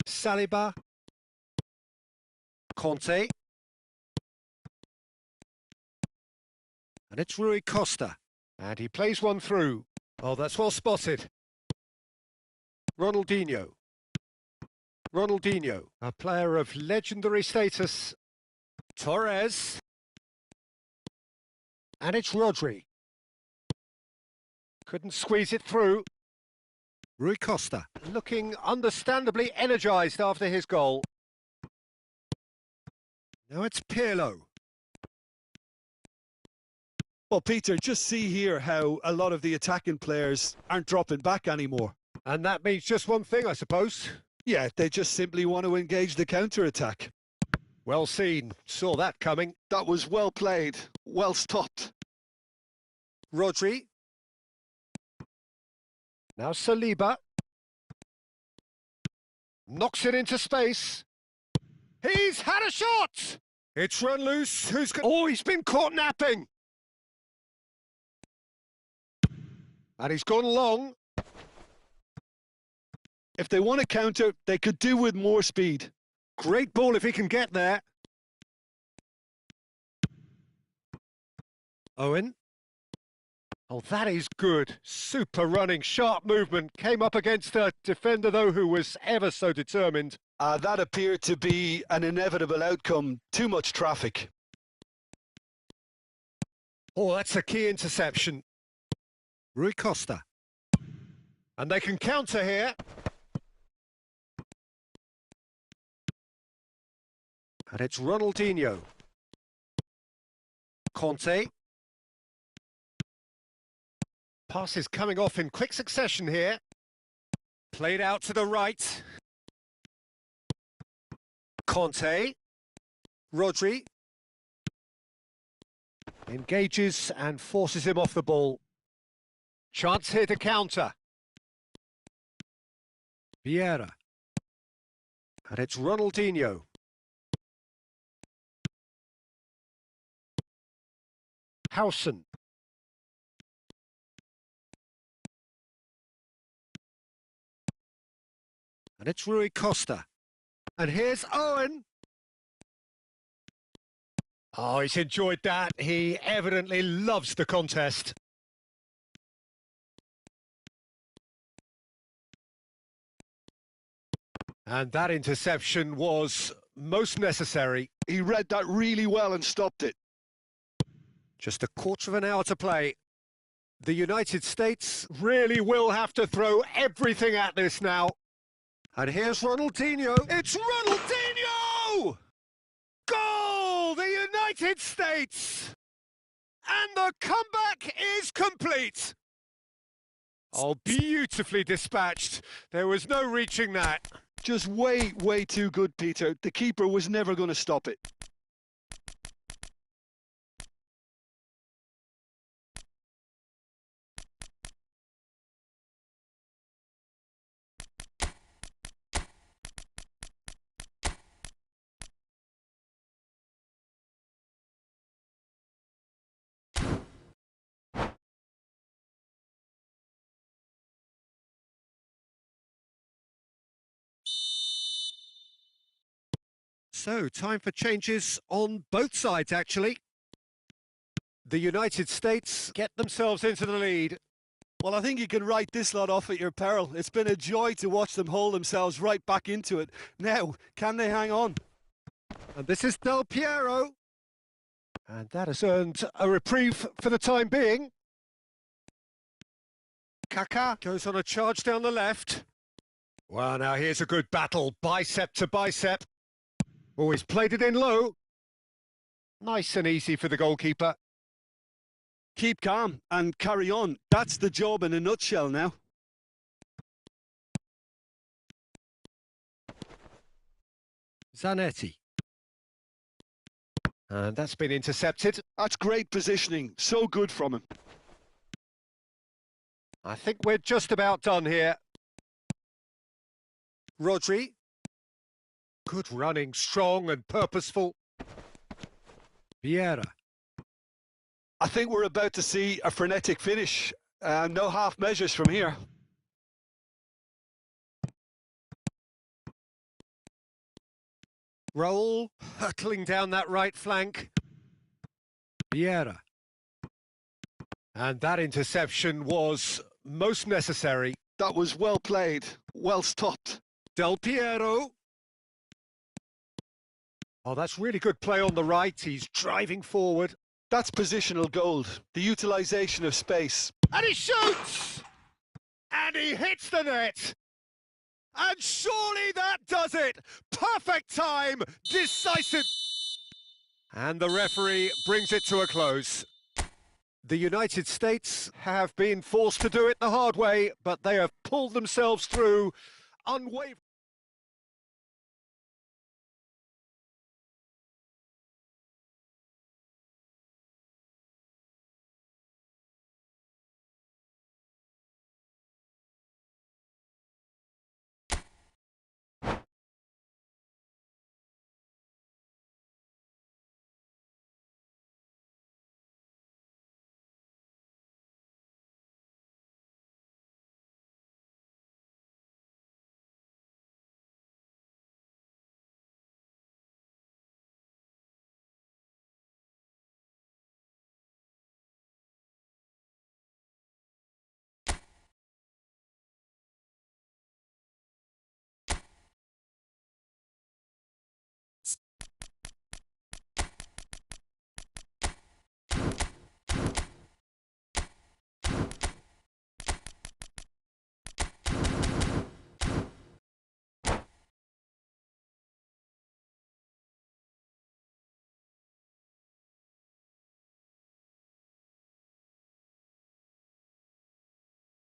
Saliba. Conte. And it's Rui Costa. And he plays one through. Oh, that's well spotted. Ronaldinho. Ronaldinho, a player of legendary status. Torres. And it's Rodri. Couldn't squeeze it through. Rui Costa, looking understandably energised after his goal. Now it's Pirlo. Well, Peter, just see here how a lot of the attacking players aren't dropping back anymore. And that means just one thing, I suppose. Yeah, they just simply want to engage the counter-attack. Well seen. Saw that coming. That was well played. Well stopped. Rodri. Now Saliba. Knocks it into space. He's had a shot! It's run loose. Oh, he's been caught napping. And he's gone long. If they want to counter, they could do with more speed. Great ball if he can get there. Owen. Oh, that is good. Super running, sharp movement. Came up against a defender, though, who was ever so determined. That appeared to be an inevitable outcome. Too much traffic. Oh, that's a key interception. Rui Costa. And they can counter here. And it's Ronaldinho. Conte. Passes coming off in quick succession here. Played out to the right. Conte. Rodri. Engages and forces him off the ball. Chance here to counter. Vieira. And it's Ronaldinho. Howson. And it's Rui Costa. And here's Owen. Oh, he's enjoyed that. He evidently loves the contest. And that interception was most necessary. He read that really well and stopped it. Just a quarter of an hour to play. The United States really will have to throw everything at this now. And here's Ronaldinho. It's Ronaldinho! Goal! The United States! And the comeback is complete. Oh, beautifully dispatched. There was no reaching that. Just way, way too good, Peter. The keeper was never going to stop it. So, time for changes on both sides, actually. The United States get themselves into the lead. Well, I think you can write this lot off at your peril. It's been a joy to watch them hold themselves right back into it. Now, can they hang on? And this is Del Piero. And that has earned a reprieve for the time being. Kaká goes on a charge down the left. Well, now here's a good battle, bicep to bicep. Oh, he's played it in low. Nice and easy for the goalkeeper. Keep calm and carry on. That's the job in a nutshell now. Zanetti. And that's been intercepted. That's great positioning. So good from him. I think we're just about done here. Rodri. Good running, strong and purposeful. Vieira. I think we're about to see a frenetic finish. No half measures from here. Roll, hurtling down that right flank. Vieira. And that interception was most necessary. That was well played, well stopped. Del Piero. Oh, that's really good play on the right. He's driving forward. That's positional gold, the utilisation of space. And he shoots! And he hits the net! And surely that does it! Perfect time, decisive! And the referee brings it to a close. The United States have been forced to do it the hard way, but they have pulled themselves through unwavering.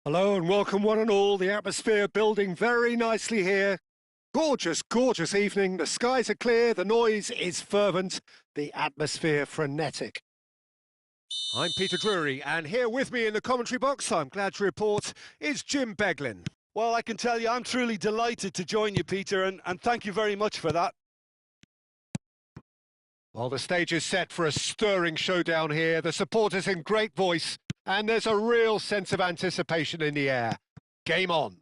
Hello and welcome one and all. The atmosphere building very nicely here. Gorgeous, gorgeous evening. The skies are clear, the noise is fervent, the atmosphere frenetic. I'm Peter Drury, and here with me in the commentary box, I'm glad to report, is Jim Beglin. Well, I can tell you I'm truly delighted to join you, Peter, and thank you very much for that. Well, the stage is set for a stirring showdown here. The supporters in great voice, and there's a real sense of anticipation in the air. Game on.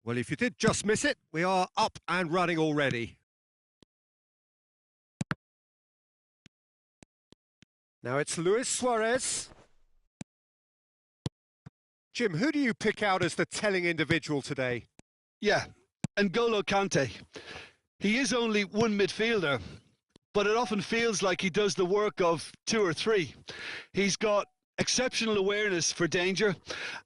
Well, if you did just miss it, we are up and running already. Now it's Luis Suarez. Jim, who do you pick out as the telling individual today? Yeah, N'Golo Kante. He is only one midfielder, but it often feels like he does the work of two or three. He's got exceptional awareness for danger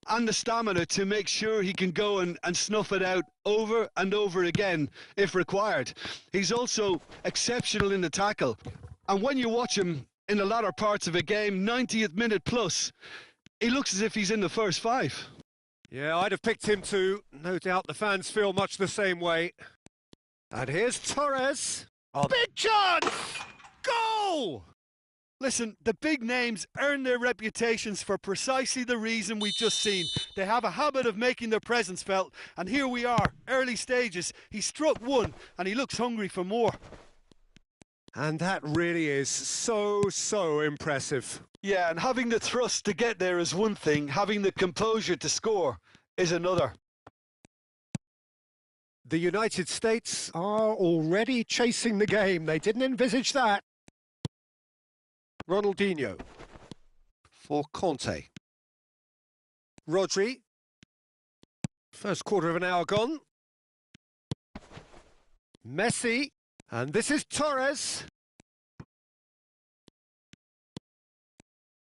and the stamina to make sure he can go and snuff it out over and over again if required. He's also exceptional in the tackle. And when you watch him in the latter parts of a game, 90th minute plus, he looks as if he's in the first five. Yeah, I'd have picked him too. No doubt the fans feel much the same way. And here's Torres. Oh, big chance! Goal! Listen, the big names earn their reputations for precisely the reason we've just seen. They have a habit of making their presence felt, and here we are, early stages. He struck one, and he looks hungry for more. And that really is so impressive. Yeah, and having the thrust to get there is one thing, having the composure to score is another. The United States are already chasing the game. They didn't envisage that. Ronaldinho for Conte. Rodri. First quarter of an hour gone. Messi. And this is Torres.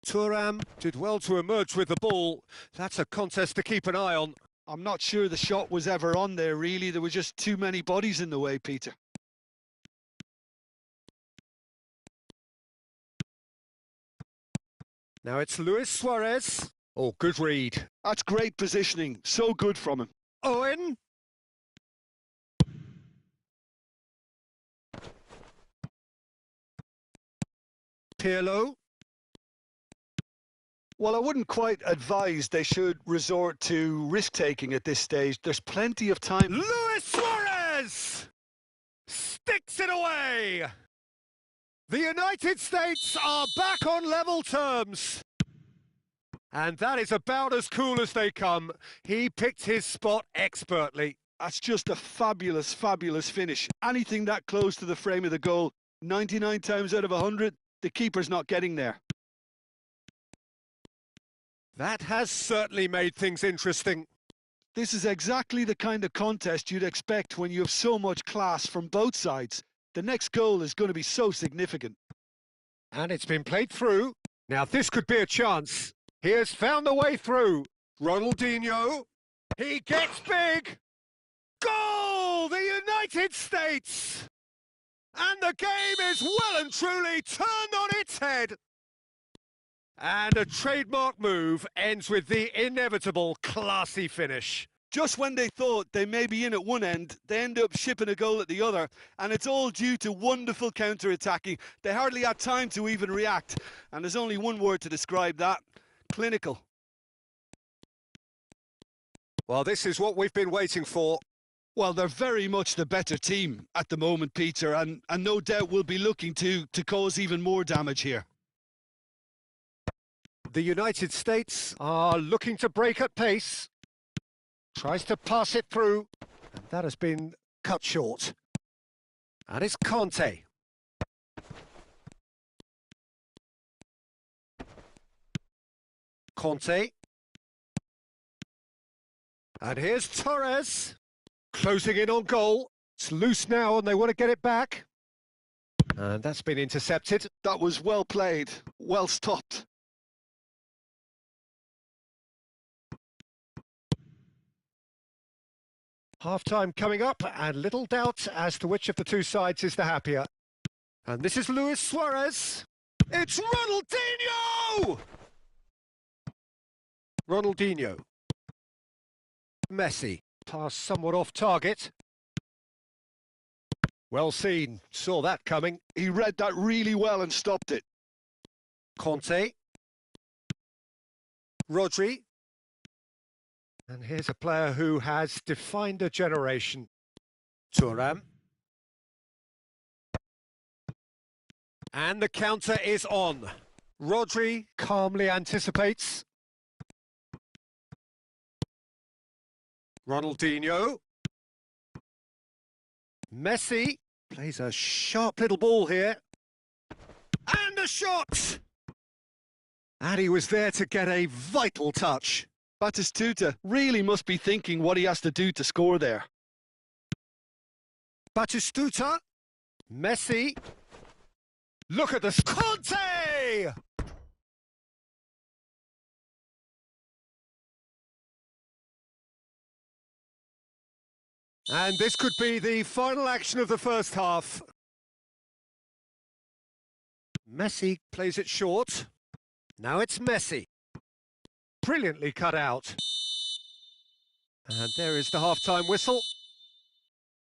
Thuram did well to emerge with the ball. That's a contest to keep an eye on. I'm not sure the shot was ever on there, really. There were just too many bodies in the way, Peter. Now it's Luis Suarez. Oh, good read. That's great positioning. So good from him. Owen. Pirlo. Well, I wouldn't quite advise they should resort to risk-taking at this stage. There's plenty of time. Luis Suarez sticks it away. The United States are back on level terms. And that is about as cool as they come. He picked his spot expertly. That's just a fabulous finish. Anything that close to the frame of the goal, 99 times out of 100, the keeper's not getting there. That has certainly made things interesting. This is exactly the kind of contest you'd expect when you have so much class from both sides. The next goal is going to be so significant. And it's been played through. Now this could be a chance. He has found the way through. Ronaldinho. He gets big. Goal! The United States! And the game is well and truly turned on its head. And a trademark move ends with the inevitable classy finish. Just when they thought they may be in at one end, they end up shipping a goal at the other, and it's all due to wonderful counter-attacking. They hardly had time to even react, and there's only one word to describe that: clinical. Well, this is what we've been waiting for. Well, they're very much the better team at the moment, Peter, and no doubt will be looking to cause even more damage here. The United States are looking to break at pace. Tries to pass it through, and that has been cut short. And it's Conte. Conte. And here's Torres. Closing in on goal. It's loose now and they want to get it back. And that's been intercepted. That was well played, well stopped. Half-time coming up, and little doubt as to which of the two sides is the happier. And this is Luis Suarez. It's Ronaldinho! Ronaldinho. Messi. Pass somewhat off target. Well seen. Saw that coming. He read that really well and stopped it. Conte. Rodri. And here's a player who has defined a generation. Thuram. And the counter is on. Rodri calmly anticipates. Ronaldinho. Messi plays a sharp little ball here. And a shot! And he was there to get a vital touch. Batistuta really must be thinking what he has to do to score there. Batistuta. Messi. Look at this. Conte! And this could be the final action of the first half. Messi plays it short. Now it's Messi. Brilliantly cut out. And there is the half-time whistle.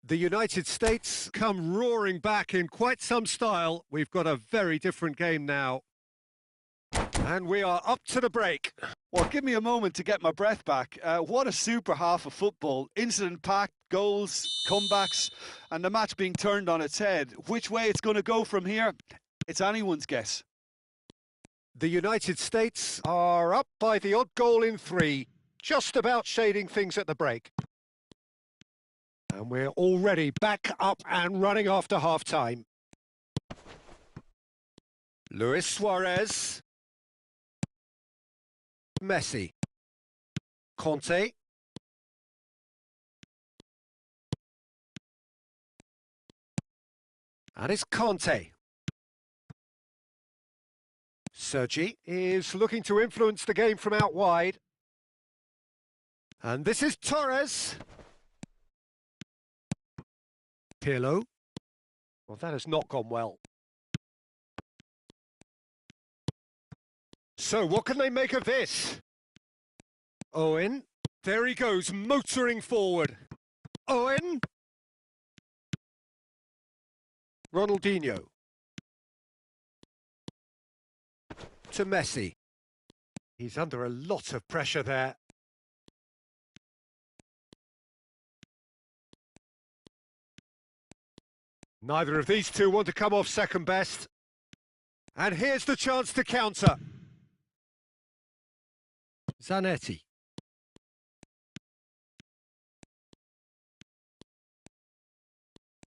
The United States come roaring back in quite some style. We've got a very different game now. And we are up to the break. Well, give me a moment to get my breath back. What a super half of football. Incident-packed, goals, comebacks, and the match being turned on its head. Which way it's going to go from here, it's anyone's guess. The United States are up by the odd goal in 3, just about shading things at the break. And we're already back up and running after half-time. Luis Suarez. Messi. Conte. And it's Conte. Sergi is looking to influence the game from out wide. And this is Torres. Pirlo. Well, that has not gone well. So, what can they make of this? Owen. There he goes, motoring forward. Owen. Ronaldinho. To Messi. He's under a lot of pressure there. Neither of these two want to come off second best. And here's the chance to counter. Zanetti.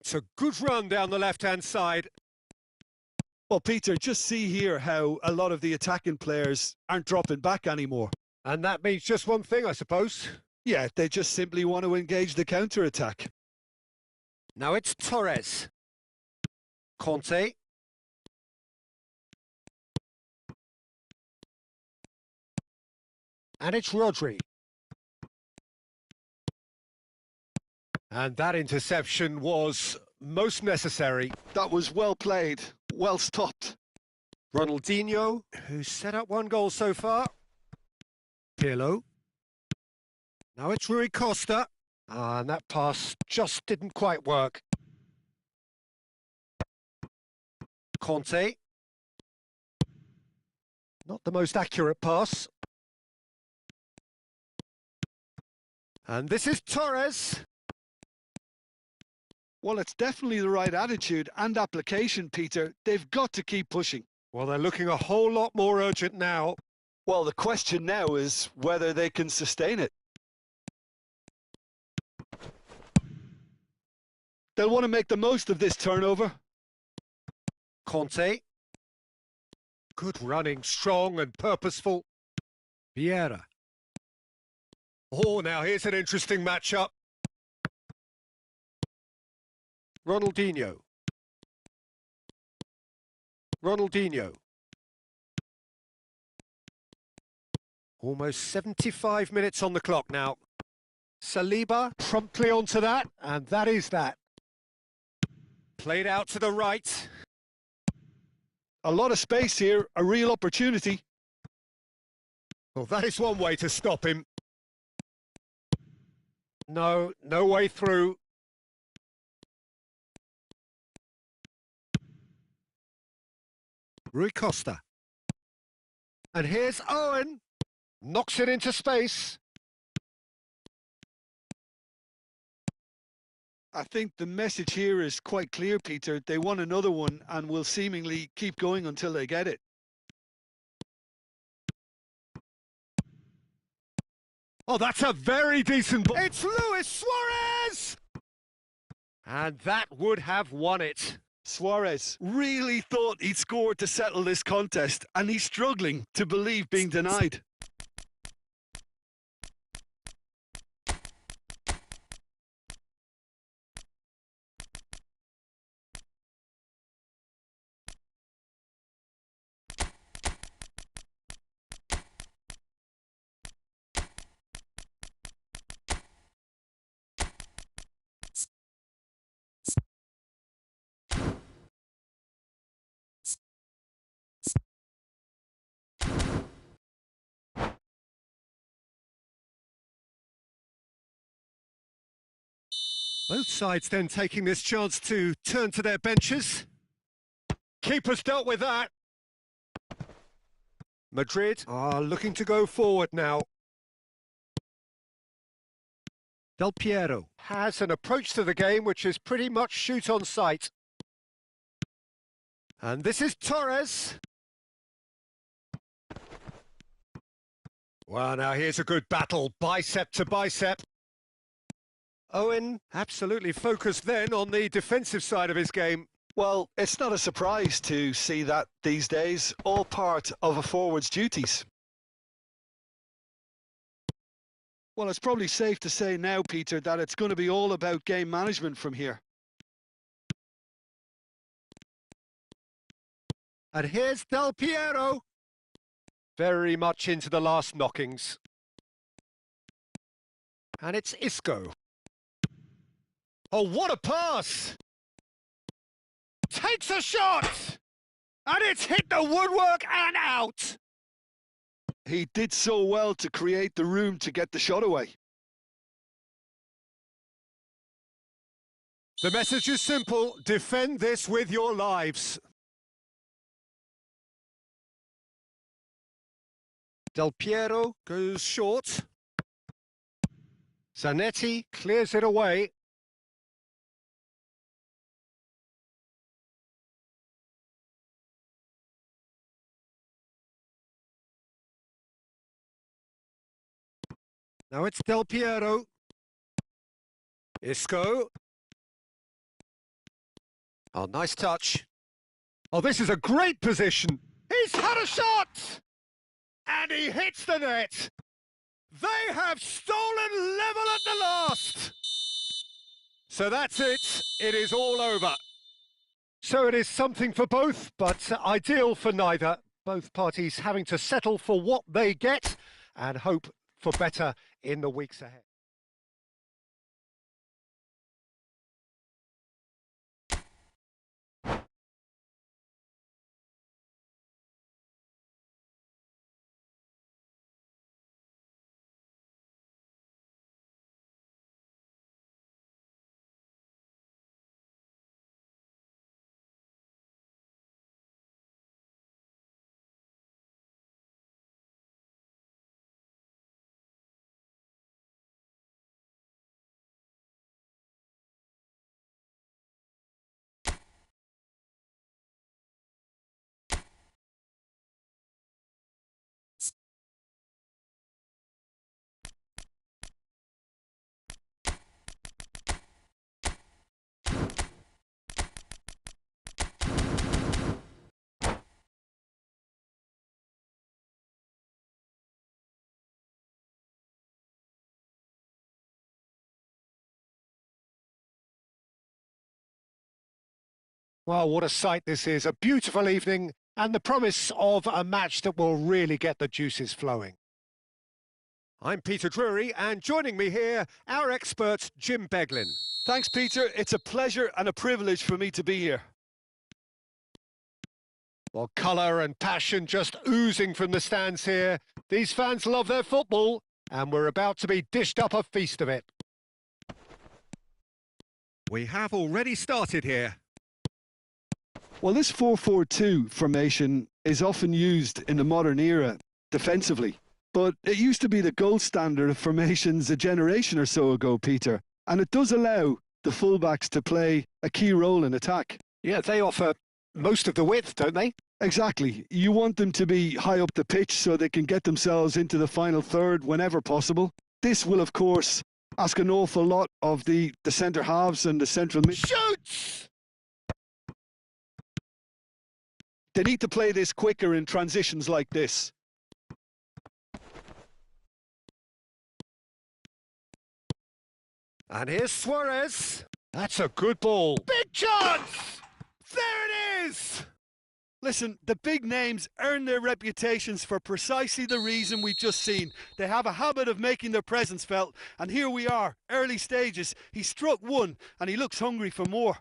It's a good run down the left-hand side. Well, Peter, just see here how a lot of the attacking players aren't dropping back anymore. And that means just one thing, I suppose. Yeah, they just simply want to engage the counter-attack. Now it's Torres. Conte. And it's Rodri. And that interception was most necessary. That was well played, well stopped. Ronaldinho, who's set up 1 goal so far. Pirlo. Now it's Rui Costa. And that pass just didn't quite work. Conte. Not the most accurate pass. And this is Torres. Well, it's definitely the right attitude and application, Peter. They've got to keep pushing. Well, they're looking a whole lot more urgent now. Well, the question now is whether they can sustain it. They'll want to make the most of this turnover. Conte. Good running, strong and purposeful. Vieira. Oh, now here's an interesting matchup. Ronaldinho. Ronaldinho. Almost 75 minutes on the clock now. Saliba promptly onto that, and that is that. Played out to the right. A lot of space here, a real opportunity. Well, that is one way to stop him. No way through. Rui Costa. And here's Owen. Knocks it into space. I think the message here is quite clear, Peter. They want another one and will seemingly keep going until they get it. Oh, that's a very decent ball. It's Luis Suarez! And that would have won it. Suarez really thought he'd scored to settle this contest, and he's struggling to believe being denied. Both sides then taking this chance to turn to their benches. Keeper's dealt with that. Madrid are looking to go forward now. Del Piero has an approach to the game which is pretty much shoot on sight. And this is Torres. Well, now here's a good battle, bicep to bicep. Owen absolutely focused then on the defensive side of his game. Well, it's not a surprise to see that these days, all part of a forward's duties. Well, it's probably safe to say now, Peter, that it's going to be all about game management from here. And here's Del Piero. Very much into the last knockings. And it's Isco. Oh, what a pass! Takes a shot! And it's hit the woodwork and out! He did so well to create the room to get the shot away. The message is simple: defend this with your lives. Del Piero goes short. Zanetti clears it away. Now it's Del Piero. Isco. Oh, nice touch. Oh, this is a great position. He's had a shot! And he hits the net. They have stolen level at the last. So that's it. It is all over. So it is something for both, but ideal for neither. Both parties having to settle for what they get and hope for better in the weeks ahead. Well, what a sight this is. A beautiful evening and the promise of a match that will really get the juices flowing. I'm Peter Drury, and joining me here, our expert, Jim Beglin. Thanks, Peter. It's a pleasure and a privilege for me to be here. Well, colour and passion just oozing from the stands here. These fans love their football, and we're about to be dished up a feast of it. We have already started here. Well, this 4-4-2 formation is often used in the modern era defensively, but it used to be the gold standard of formations a generation or so ago, Peter, and it does allow the fullbacks to play a key role in attack. Yeah, they offer most of the width, don't they? Exactly. You want them to be high up the pitch so they can get themselves into the final third whenever possible. This will, of course, ask an awful lot of the centre halves and the central mid. Shoots! They need to play this quicker in transitions like this. And here's Suarez. That's a good ball. Big chance! There it is! Listen, the big names earn their reputations for precisely the reason we've just seen. They have a habit of making their presence felt, and here we are, early stages. He struck one, and he looks hungry for more.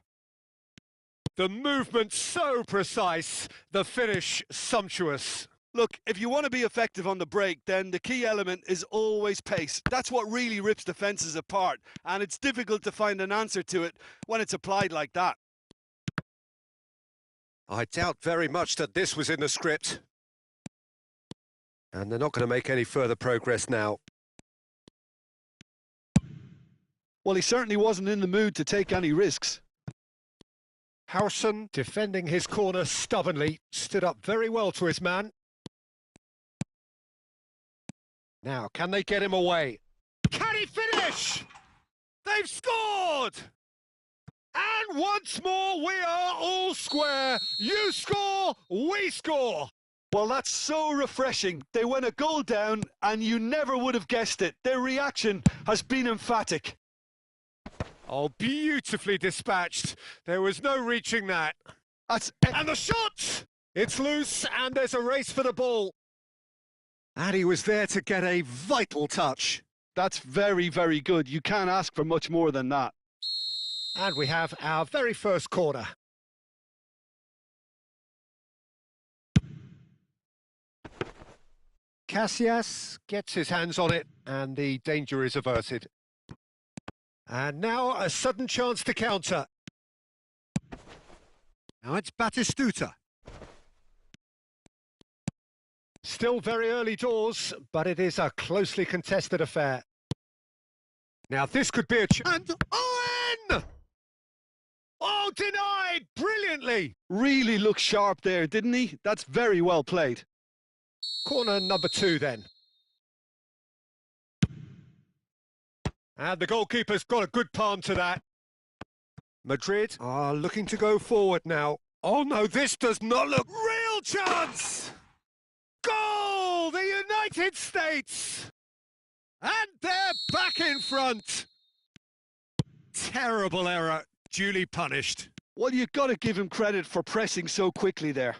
The movement so precise, the finish sumptuous. Look, if you want to be effective on the break, then the key element is always pace. That's what really rips defences apart, and it's difficult to find an answer to it when it's applied like that. I doubt very much that this was in the script. And they're not going to make any further progress now. Well, he certainly wasn't in the mood to take any risks. Howson, defending his corner stubbornly, stood up very well to his man. Now, can they get him away? Can he finish? They've scored! And once more, we are all square. You score, we score. Well, that's so refreshing. They went a goal down, and you never would have guessed it. Their reaction has been emphatic. Oh, beautifully dispatched. There was no reaching that. And the shot! It's loose, and there's a race for the ball. And he was there to get a vital touch. That's very, very good. You can't ask for much more than that. And we have our very first corner. Casillas gets his hands on it, and the danger is averted. And now a sudden chance to counter. Now it's Batistuta. Still very early doors, but it is a closely contested affair. Now this could be a chance. And Owen! Oh, denied brilliantly. Really looked sharp there, didn't he? That's very well played. Corner number 2 then. And the goalkeeper's got a good palm to that. Madrid are looking to go forward now. Oh no, this does not look... Real chance! Goal! The United States! And they're back in front. Terrible error, duly punished. Well, you've got to give him credit for pressing so quickly there.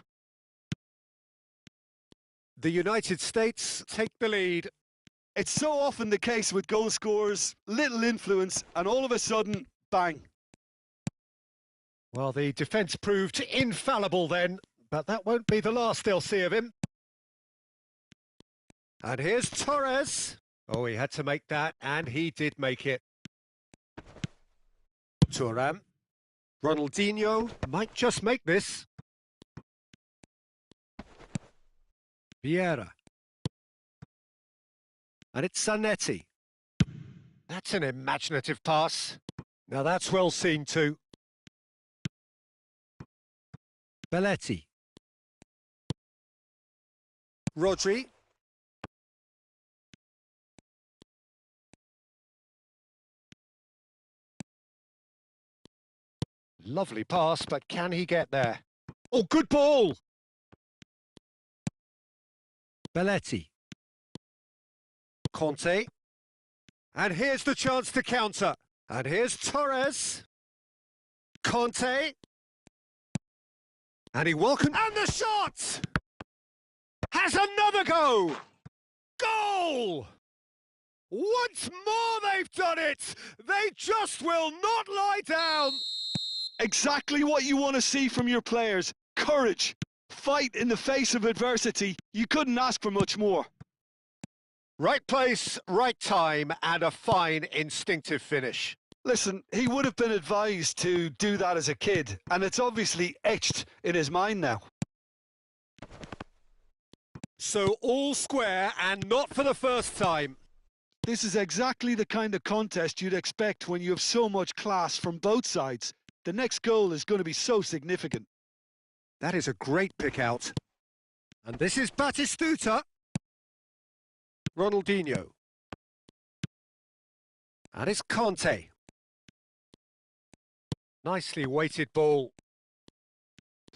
The United States take the lead. It's so often the case with goal scorers, little influence, and all of a sudden, bang. Well, the defence proved infallible then, but that won't be the last they'll see of him. And here's Torres. Oh, he had to make that, and he did make it. Thuram. Ronaldinho might just make this. Vieira. And it's Zanetti. That's an imaginative pass. Now that's well seen too. Belletti. Rodri. Lovely pass, but can he get there? Oh, good ball! Belletti. Conte. And here's the chance to counter. And here's Torres. Conte. And he welcomed... And the shot! Has another go! Goal! Once more they've done it! They just will not lie down! Exactly what you want to see from your players. Courage. Fight in the face of adversity. You couldn't ask for much more. Right place, right time, and a fine instinctive finish. Listen, he would have been advised to do that as a kid, and it's obviously etched in his mind now. So all square, and not for the first time. This is exactly the kind of contest you'd expect when you have so much class from both sides. The next goal is going to be so significant. That is a great pick out. And this is Batistuta. Ronaldinho. And it's Conte. Nicely weighted ball.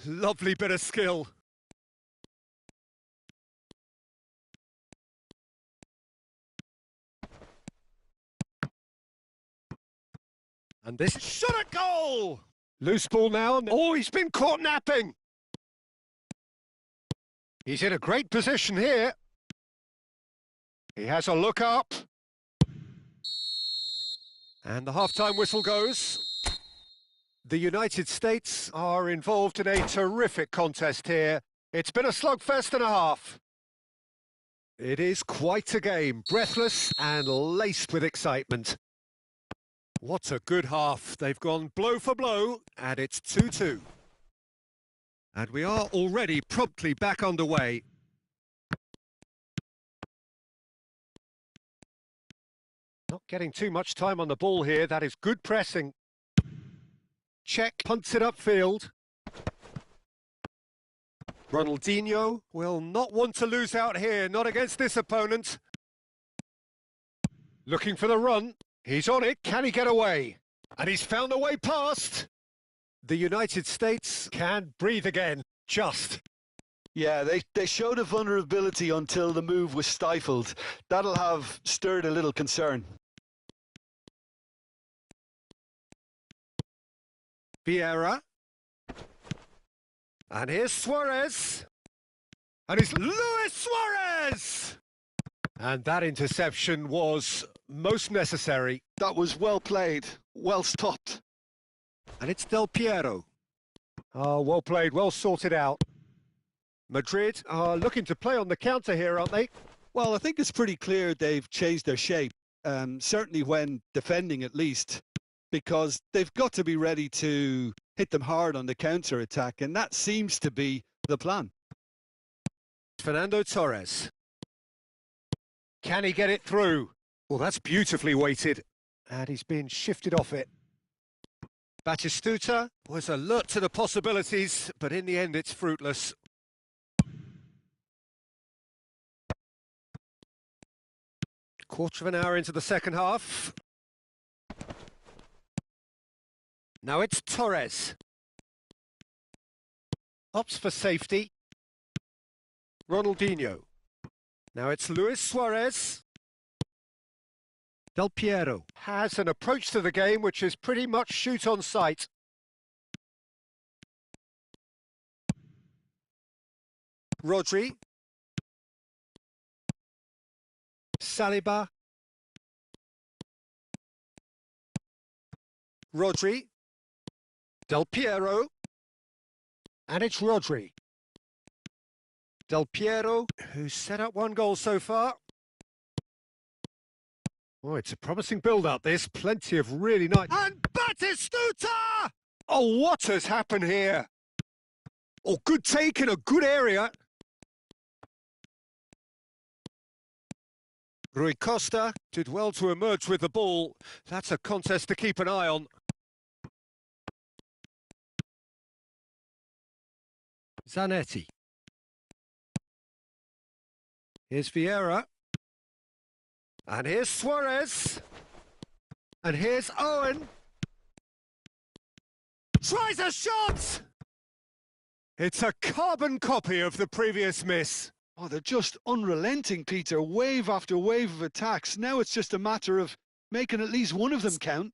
Lovely bit of skill. And this shot at goal! Loose ball now. Oh, he's been caught napping. He's in a great position here. He has a look up. And the half-time whistle goes. The United States are involved in a terrific contest here. It's been a slugfest and a half. It is quite a game, breathless and laced with excitement. What a good half. They've gone blow for blow, and it's 2-2. And we are already promptly back underway. Not getting too much time on the ball here. That is good pressing. Check, punts it upfield. Ronaldinho will not want to lose out here, not against this opponent. Looking for the run. He's on it. Can he get away? And he's found a way past. The United States can breathe again. Just. Yeah, they showed a vulnerability until the move was stifled. That'll have stirred a little concern. Vieira. And here's Suarez. And it's Luis Suarez! And that interception was most necessary. That was well played, well stopped. And it's Del Piero. Oh, well played, well sorted out. Madrid are looking to play on the counter here, aren't they? Well, I think it's pretty clear they've changed their shape, certainly when defending at least, because they've got to be ready to hit them hard on the counter-attack, and that seems to be the plan. Fernando Torres. Can he get it through? Well, that's beautifully weighted. And he's been shifted off it. Batistuta was alert to the possibilities, but in the end it's fruitless. Quarter of an hour into the second half. Now it's Torres. Opts for safety. Ronaldinho. Now it's Luis Suarez. Del Piero has an approach to the game which is pretty much shoot on sight. Rodri. Saliba. Rodri. Del Piero. And it's Rodri. Del Piero, who's set up one goal so far. Oh, it's a promising build-up, this. Plenty of really nice... And Batistuta! Oh, what has happened here? Oh, good take in a good area. Rui Costa did well to emerge with the ball. That's a contest to keep an eye on. Zanetti. Here's Vieira. And here's Suarez. And here's Owen. Tries a shot! It's a carbon copy of the previous miss. Oh, they're just unrelenting, Peter. Wave after wave of attacks. Now it's just a matter of making at least one of them count.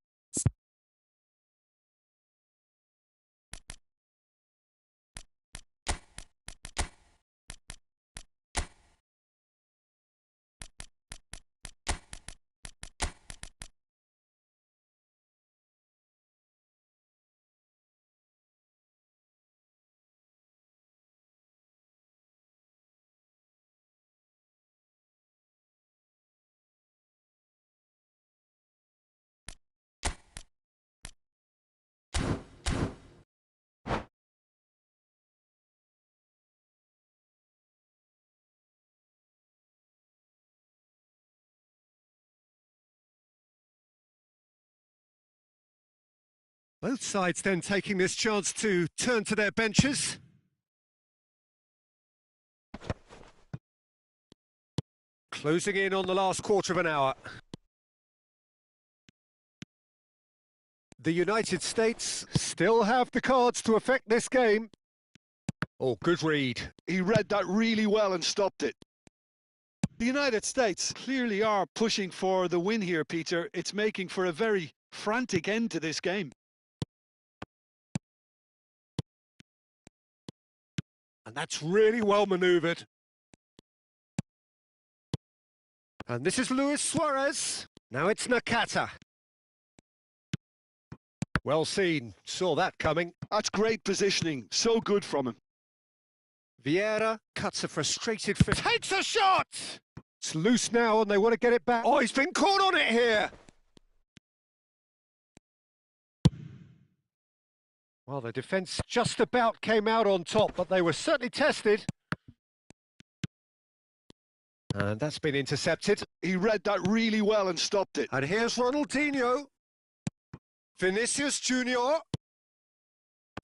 Both sides then taking this chance to turn to their benches. Closing in on the last quarter of an hour. The United States still have the cards to affect this game. Oh, good read. He read that really well and stopped it. The United States clearly are pushing for the win here, Peter. It's making for a very frantic end to this game. And that's really well manoeuvred. And this is Luis Suarez. Now it's Nakata. Well seen. Saw that coming. That's great positioning. So good from him. Vieira cuts a frustrated fit. Takes a shot! It's loose now and they want to get it back. Oh, he's been caught on it here. Well, the defence just about came out on top, but they were certainly tested. And that's been intercepted. He read that really well and stopped it. And here's Ronaldinho. Vinicius Junior.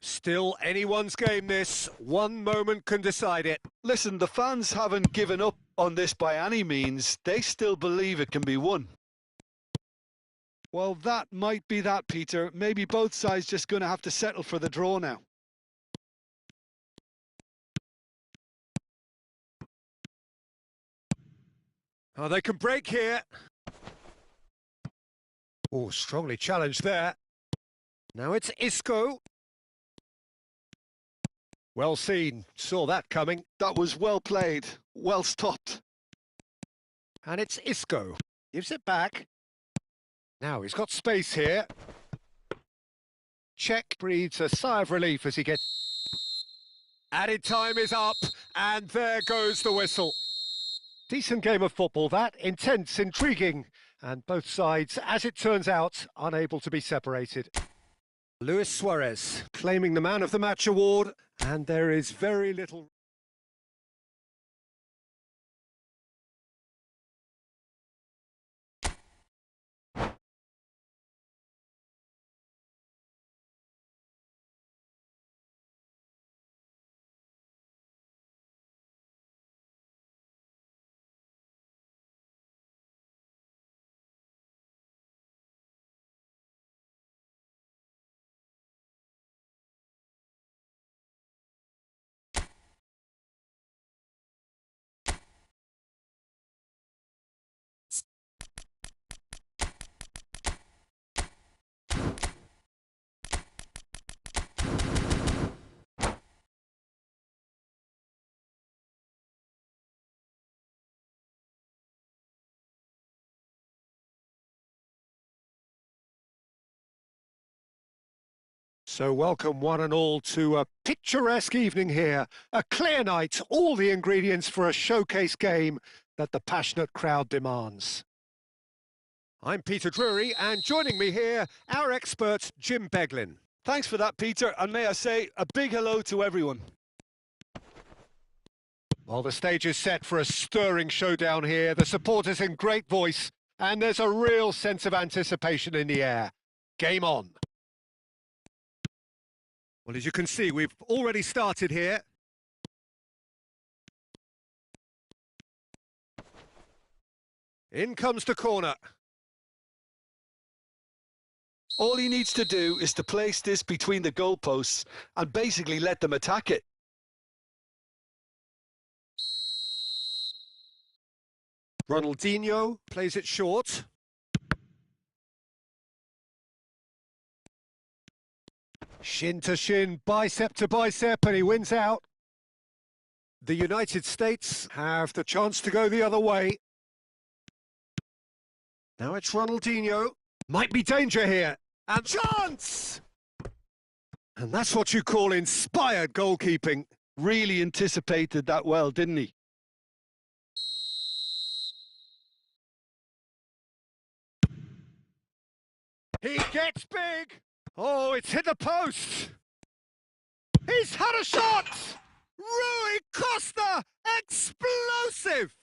Still anyone's game this. One moment can decide it. Listen, the fans haven't given up on this by any means. They still believe it can be won. Well, that might be that, Peter. Maybe both sides just going to have to settle for the draw now. Oh, they can break here. Oh, strongly challenged there. Now it's Isco. Well seen. Saw that coming. That was well played. Well stopped. And it's Isco. Gives it back. Now he's got space here. Czech breathes a sigh of relief as he gets... Added time is up, and there goes the whistle. Decent game of football, that. Intense, intriguing, and both sides, as it turns out, unable to be separated. Luis Suarez claiming the Man of the Match award, and there is very little... So welcome one and all to a picturesque evening here, a clear night, all the ingredients for a showcase game that the passionate crowd demands. I'm Peter Drury, and joining me here, our expert Jim Beglin. Thanks for that, Peter, and may I say a big hello to everyone. Well, the stage is set for a stirring showdown here, the supporters in great voice, and there's a real sense of anticipation in the air. Game on. Well, as you can see, we've already started here. In comes the corner. All he needs to do is to place this between the goalposts and basically let them attack it. Ronaldinho plays it short. Shin to shin, bicep to bicep, and he wins out. The United States have the chance to go the other way. Now it's Ronaldinho. Might be danger here. And chance! And that's what you call inspired goalkeeping. Really anticipated that well, didn't he? He gets big. Oh, it's hit the post. He's had a shot. Rui Costa, explosive.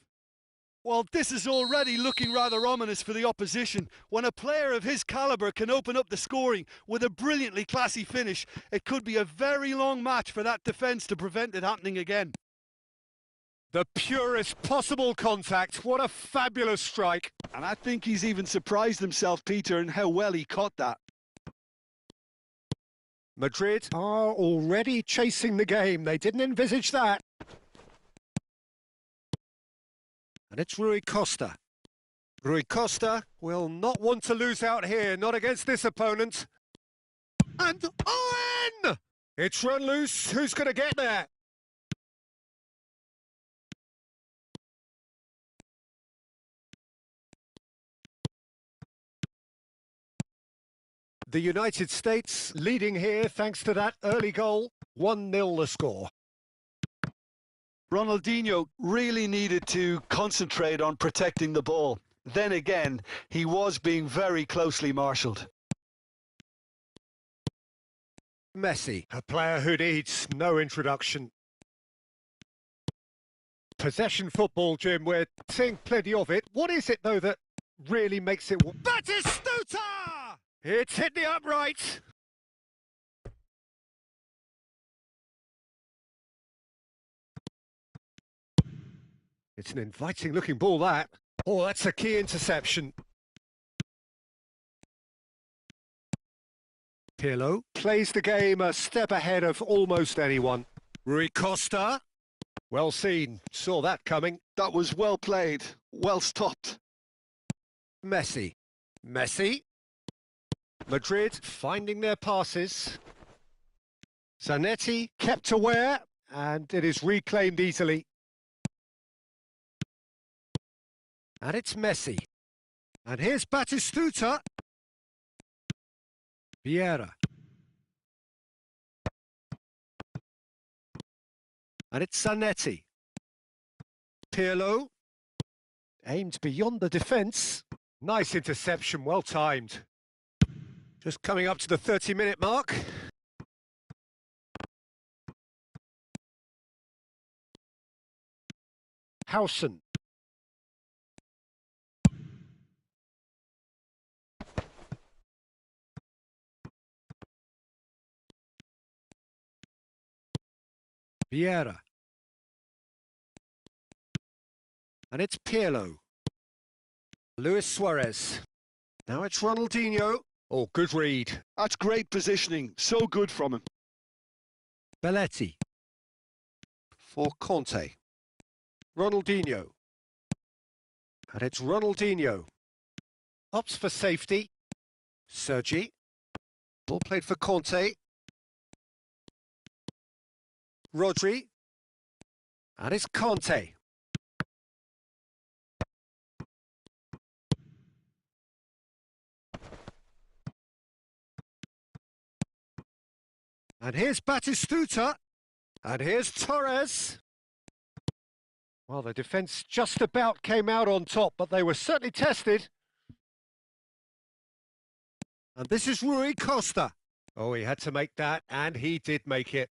Well, this is already looking rather ominous for the opposition. When a player of his calibre can open up the scoring with a brilliantly classy finish, it could be a very long match for that defence to prevent it happening again. The purest possible contact. What a fabulous strike. And I think he's even surprised himself, Peter, in how well he caught that. Madrid are already chasing the game. They didn't envisage that. And it's Rui Costa. Rui Costa will not want to lose out here, not against this opponent. And Owen! It's run loose. Who's going to get there? The United States leading here thanks to that early goal. 1-0 the score. Ronaldinho really needed to concentrate on protecting the ball. Then again, he was being very closely marshalled. Messi, a player who needs no introduction. Possession football, Jim, we're seeing plenty of it. What is it, though, that really makes it... Batistuta! It's hit the upright. It's an inviting-looking ball, that. Oh, that's a key interception. Pirlo plays the game a step ahead of almost anyone. Rui Costa. Well seen. Saw that coming. That was well played, well stopped. Messi. Messi. Madrid finding their passes. Zanetti kept aware, and it is reclaimed easily. And it's Messi. And here's Batistuta. Vieira. And it's Zanetti. Pirlo. Aimed beyond the defence. Nice interception, well timed. Just coming up to the 30-minute mark. Howson. Vieira. And it's Pirlo. Luis Suarez. Now it's Ronaldinho. Oh, good read. That's great positioning. So good from him. Belletti. For Conte. Ronaldinho. And it's Ronaldinho. Opts for safety. Sergi. Ball played for Conte. Rodri. And it's Conte. And here's Batistuta. And here's Torres. Well, the defence just about came out on top, but they were certainly tested. And this is Rui Costa. Oh, he had to make that, and he did make it.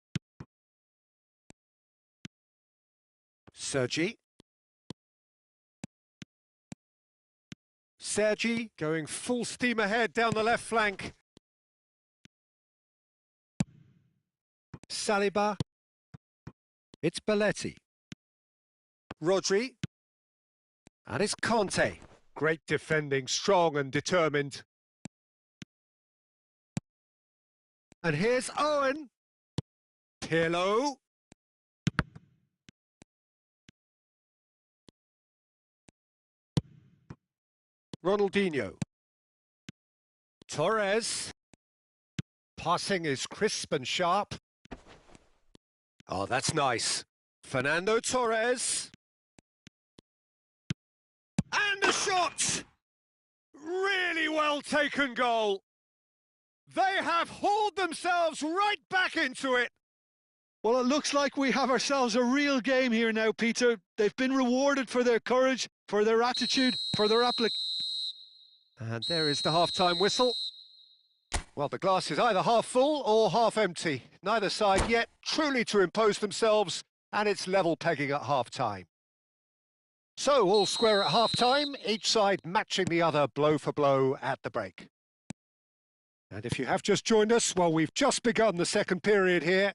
Sergi. Sergi going full steam ahead down the left flank. Saliba. It's Belletti. Rodri. And it's Conte. Great defending, strong and determined. And here's Owen. Pirlo. Ronaldinho. Torres. Passing is crisp and sharp. Oh, that's nice. Fernando Torres. And a shot! Really well taken goal. They have hauled themselves right back into it. Well, it looks like we have ourselves a real game here now, Peter. They've been rewarded for their courage, for their attitude, for their application. And there is the half-time whistle. Well, the glass is either half full or half empty. Neither side yet truly to impose themselves, and it's level pegging at half-time. So, all square at half-time, each side matching the other blow for blow at the break. And if you have just joined us, well, we've just begun the second period here.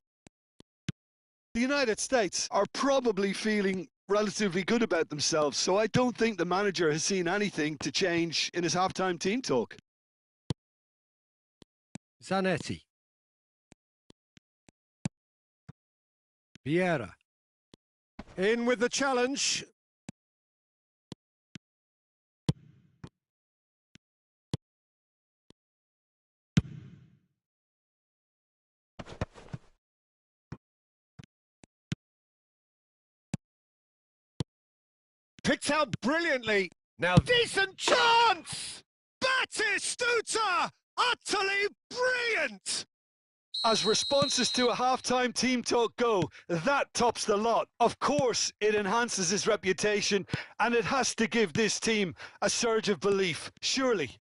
The United States are probably feeling relatively good about themselves, so I don't think the manager has seen anything to change in his half-time team talk. Zanetti. Vieira. In with the challenge. Picked out brilliantly. Now, decent chance! Batistuta! Utterly brilliant! As responses to a half-time team talk go, that tops the lot. Of course, it enhances his reputation, and it has to give this team a surge of belief, surely.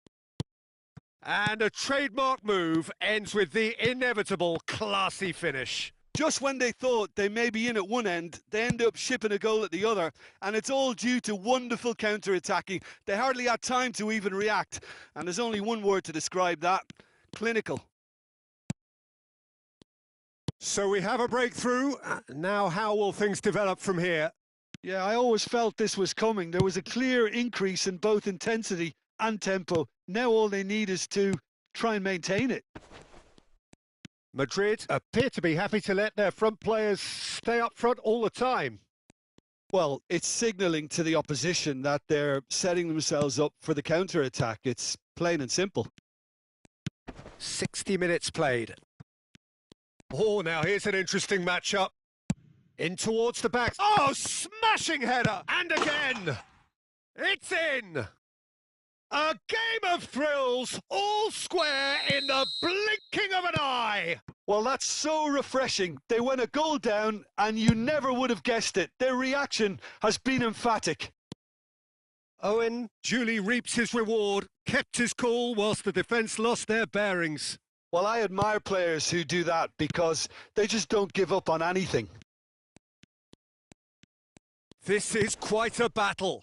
And a trademark move ends with the inevitable classy finish. Just when they thought they may be in at one end, they end up shipping a goal at the other, and it's all due to wonderful counter-attacking. They hardly had time to even react, and there's only one word to describe that: clinical. So we have a breakthrough. Now how will things develop from here? Yeah, I always felt this was coming. There was a clear increase in both intensity and tempo. Now all they need is to try and maintain it. Madrid appear to be happy to let their front players stay up front all the time. Well, it's signalling to the opposition that they're setting themselves up for the counter-attack. It's plain and simple. 60 minutes played. Oh, now here's an interesting matchup. In towards the back. Oh, smashing header! And again! It's in! A game of thrills, all square in the blinking of an eye! Well, that's so refreshing. They went a goal down, and you never would have guessed it. Their reaction has been emphatic. Owen duly reaps his reward, kept his cool whilst the defence lost their bearings. Well, I admire players who do that because they just don't give up on anything. This is quite a battle.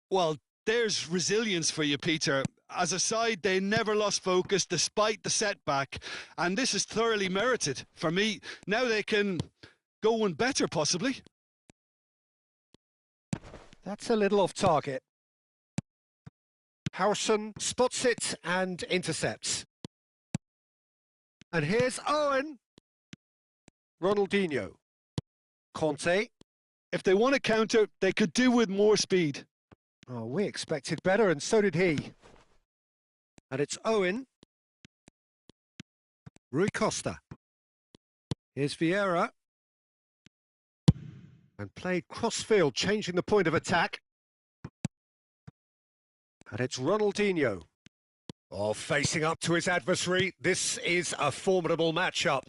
Well, there's resilience for you, Peter. As a side, they never lost focus despite the setback, and this is thoroughly merited. For me, now they can go one better, possibly. That's a little off target. Harrison spots it and intercepts. And here's Owen. Ronaldinho. Conte. If they want to counter, they could do with more speed. Oh, we expected better, and so did he. And it's Owen. Rui Costa. Here's Vieira. And played cross-field, changing the point of attack. And it's Ronaldinho. Oh, facing up to his adversary. This is a formidable matchup.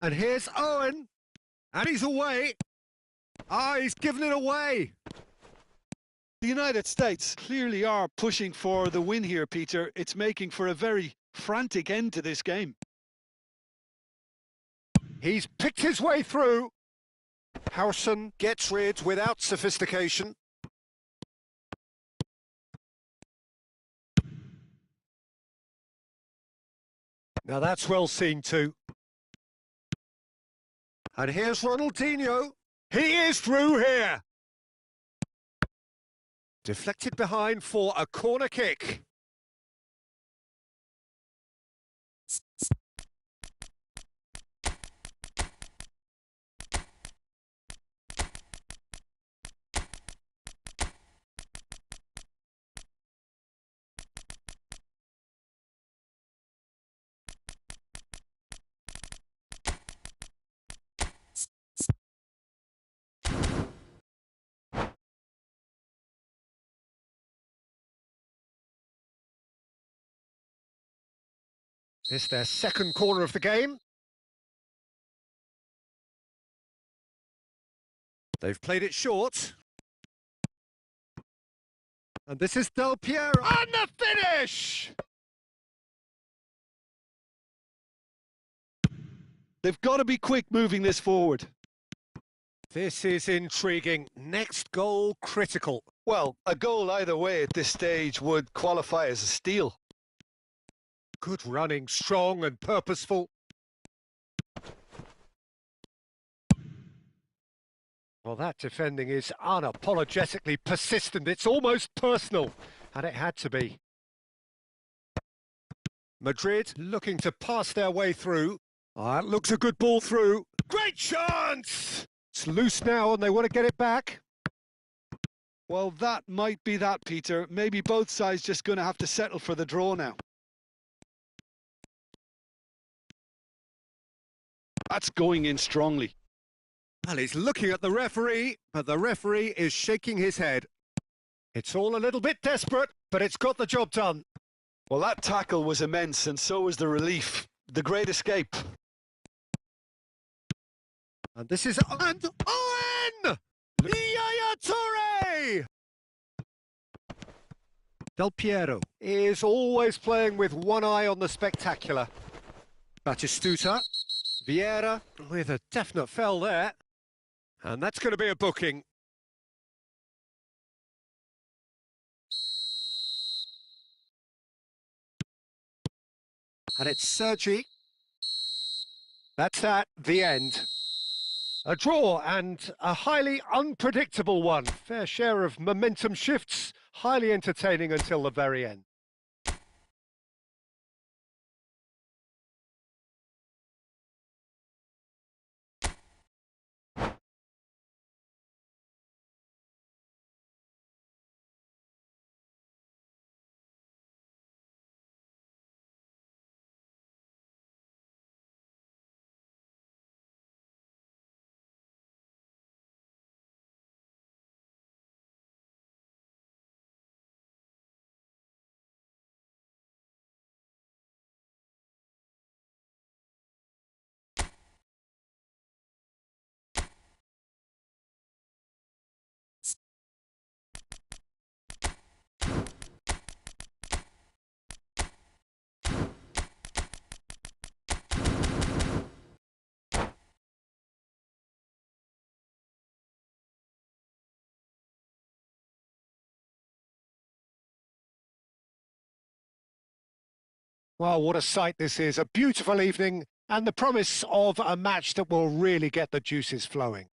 And here's Owen. And he's away. Ah, he's given it away. The United States clearly are pushing for the win here, Peter. It's making for a very frantic end to this game. He's picked his way through. Harrison gets rid without sophistication. Now that's well seen too. And here's Ronaldinho. He is through here. Deflected behind for a corner kick. This is their second corner of the game. They've played it short. And this is Del Piero. And the finish! They've got to be quick moving this forward. This is intriguing. Next goal critical. Well, a goal either way at this stage would qualify as a steal. Good running, strong and purposeful. Well, that defending is unapologetically persistent. It's almost personal, and it had to be. Madrid looking to pass their way through. It looks a good ball through. Great chance! It's loose now, and they want to get it back. Well, that might be that, Peter. Maybe both sides just going to have to settle for the draw now. That's going in strongly. Well, he's looking at the referee, but the referee is shaking his head. It's all a little bit desperate, but it's got the job done. Well, that tackle was immense, and so was the relief. The great escape. And this is... And Owen! Yaya Toure! Del Piero is always playing with one eye on the spectacular. Batistuta, Vieira with a definite fell there. And that's going to be a booking. And it's Sergi. That's that, the end. A draw and a highly unpredictable one. Fair share of momentum shifts, highly entertaining until the very end. Well, what a sight this is. A beautiful evening and the promise of a match that will really get the juices flowing.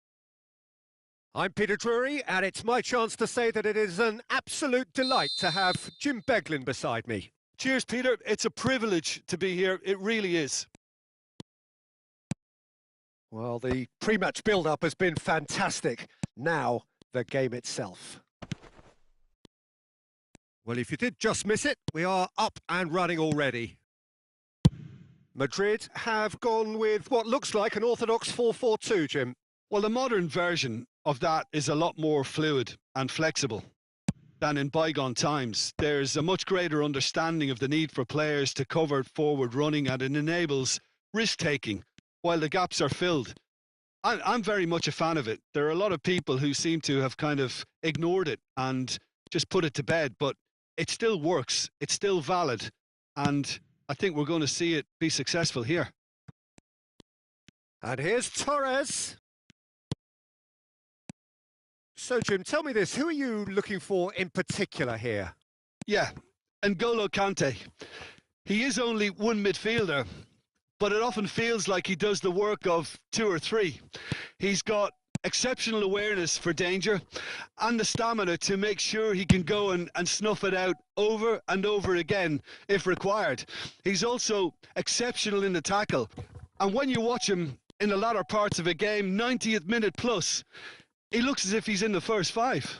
I'm Peter Drury, and it's my chance to say that it is an absolute delight to have Jim Beglin beside me. Cheers, Peter. It's a privilege to be here. It really is. Well, the pre-match build-up has been fantastic. Now, the game itself. Well, if you did just miss it, we are up and running already. Madrid have gone with what looks like an orthodox 4-4-2, Jim. Well, the modern version of that is a lot more fluid and flexible than in bygone times. There's a much greater understanding of the need for players to cover forward running, and it enables risk-taking while the gaps are filled. I'm very much a fan of it. There are a lot of people who seem to have kind of ignored it and just put it to bed, but it still works, it's still valid, and I think we're going to see it be successful here. And here's Torres. So, Jim, tell me this, who are you looking for in particular here? Yeah, N'Golo Kante. He is only one midfielder, but it often feels like he does the work of two or three. He's got exceptional awareness for danger and the stamina to make sure he can go and snuff it out over and over again if required. He's also exceptional in the tackle, and when you watch him in the latter parts of a game, 90th minute plus, he looks as if he's in the first five.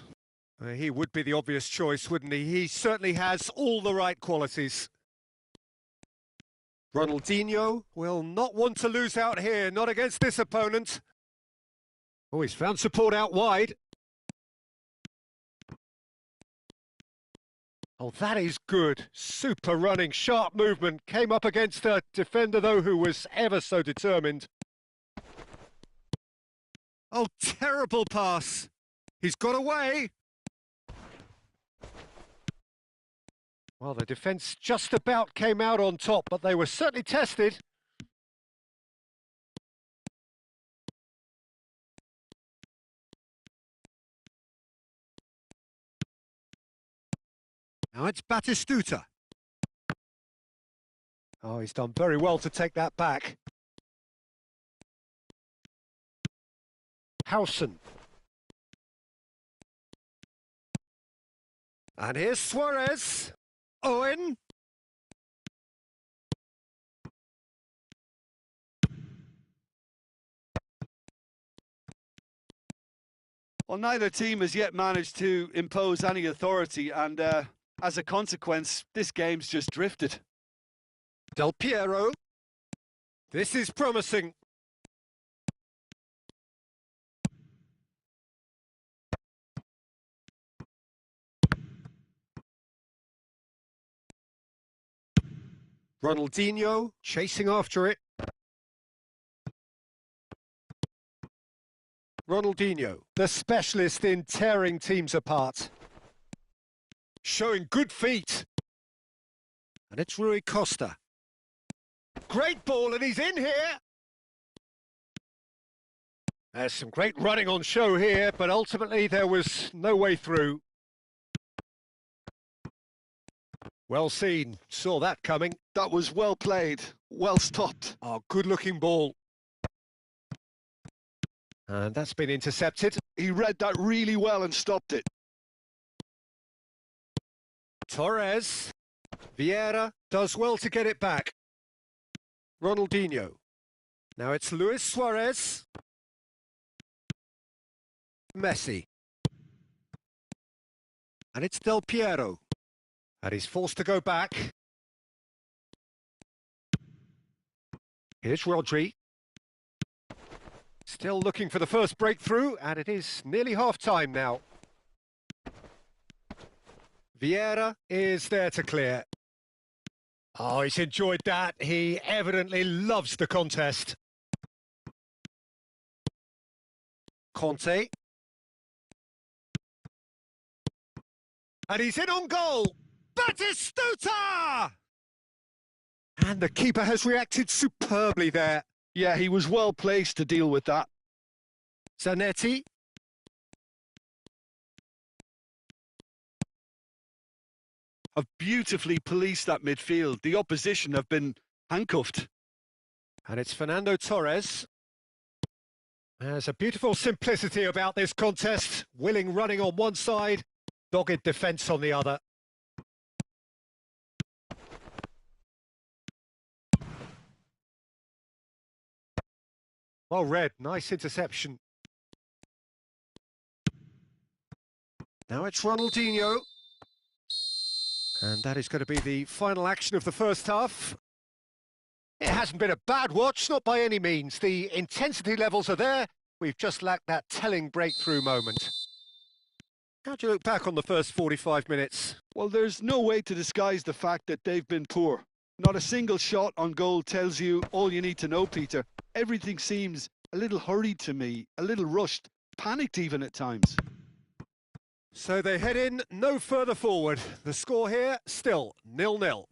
He would be the obvious choice, wouldn't he? He certainly has all the right qualities. Ronaldinho will not want to lose out here, not against this opponent. Oh, he's found support out wide. Oh, that is good. Super running, sharp movement. Came up against a defender, though, who was ever so determined. Oh, terrible pass. He's got away. Well, the defence just about came out on top, but they were certainly tested. Now it's Batistuta. Oh, he's done very well to take that back. Howson. And here's Suarez. Owen. Well, neither team has yet managed to impose any authority, and as a consequence, this game's just drifted. Del Piero. This is promising. Ronaldinho chasing after it. Ronaldinho, the specialist in tearing teams apart. Showing good feet. And it's Rui Costa. Great ball, and he's in here. There's some great running on show here, but ultimately there was no way through. Well seen, saw that coming. That was well played, well stopped. Oh, good-looking ball. And that's been intercepted. He read that really well and stopped it. Torres. Vieira does well to get it back. Ronaldinho. Now it's Luis Suarez. Messi. And it's Del Piero. And he's forced to go back. Here's Rodri. Still looking for the first breakthrough, and it is nearly half-time now. Vieira is there to clear. Oh, he's enjoyed that. He evidently loves the contest. Conte. And he's in on goal. Batistuta! And the keeper has reacted superbly there. Yeah, he was well placed to deal with that. Zanetti. Have beautifully policed that midfield. The opposition have been handcuffed. And it's Fernando Torres. There's a beautiful simplicity about this contest. Willing running on one side, dogged defence on the other. Well read, nice interception. Now it's Ronaldinho. And that is going to be the final action of the first half. It hasn't been a bad watch, not by any means. The intensity levels are there. We've just lacked that telling breakthrough moment. How do you look back on the first 45 minutes? Well, there's no way to disguise the fact that they've been poor. Not a single shot on goal tells you all you need to know, Peter. Everything seems a little hurried to me, a little rushed, panicked even at times. So they head in no further forward. The score here, still 0-0.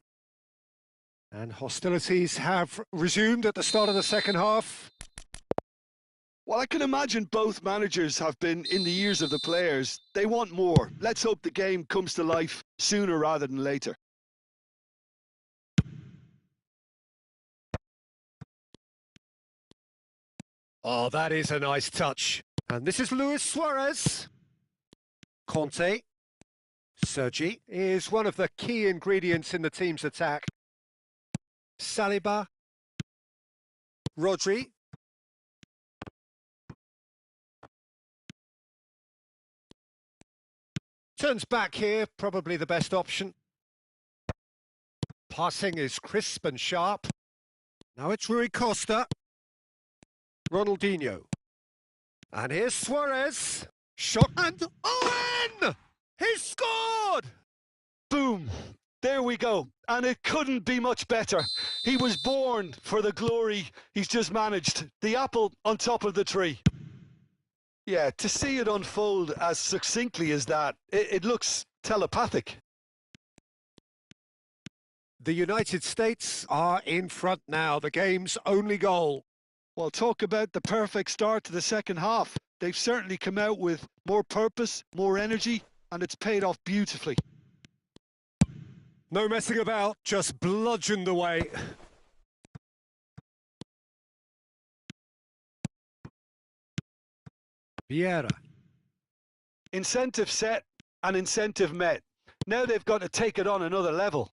And hostilities have resumed at the start of the second half. Well, I can imagine both managers have been in the ears of the players. They want more. Let's hope the game comes to life sooner rather than later. Oh, that is a nice touch. And this is Luis Suarez. Conte. Sergi is one of the key ingredients in the team's attack. Saliba. Rodri. Turns back here, probably the best option. Passing is crisp and sharp. Now it's Rui Costa. Ronaldinho. And here's Suarez. Shot and Owen! He's scored! Boom! There we go. And it couldn't be much better. He was born for the glory he's just managed. The apple on top of the tree. Yeah, to see it unfold as succinctly as that, it looks telepathic. The United States are in front now, the game's only goal. Well, talk about the perfect start to the second half. They've certainly come out with more purpose, more energy, and it's paid off beautifully. No messing about, just bludgeoned away. Vieira. Incentive set and incentive met. Now they've got to take it on another level.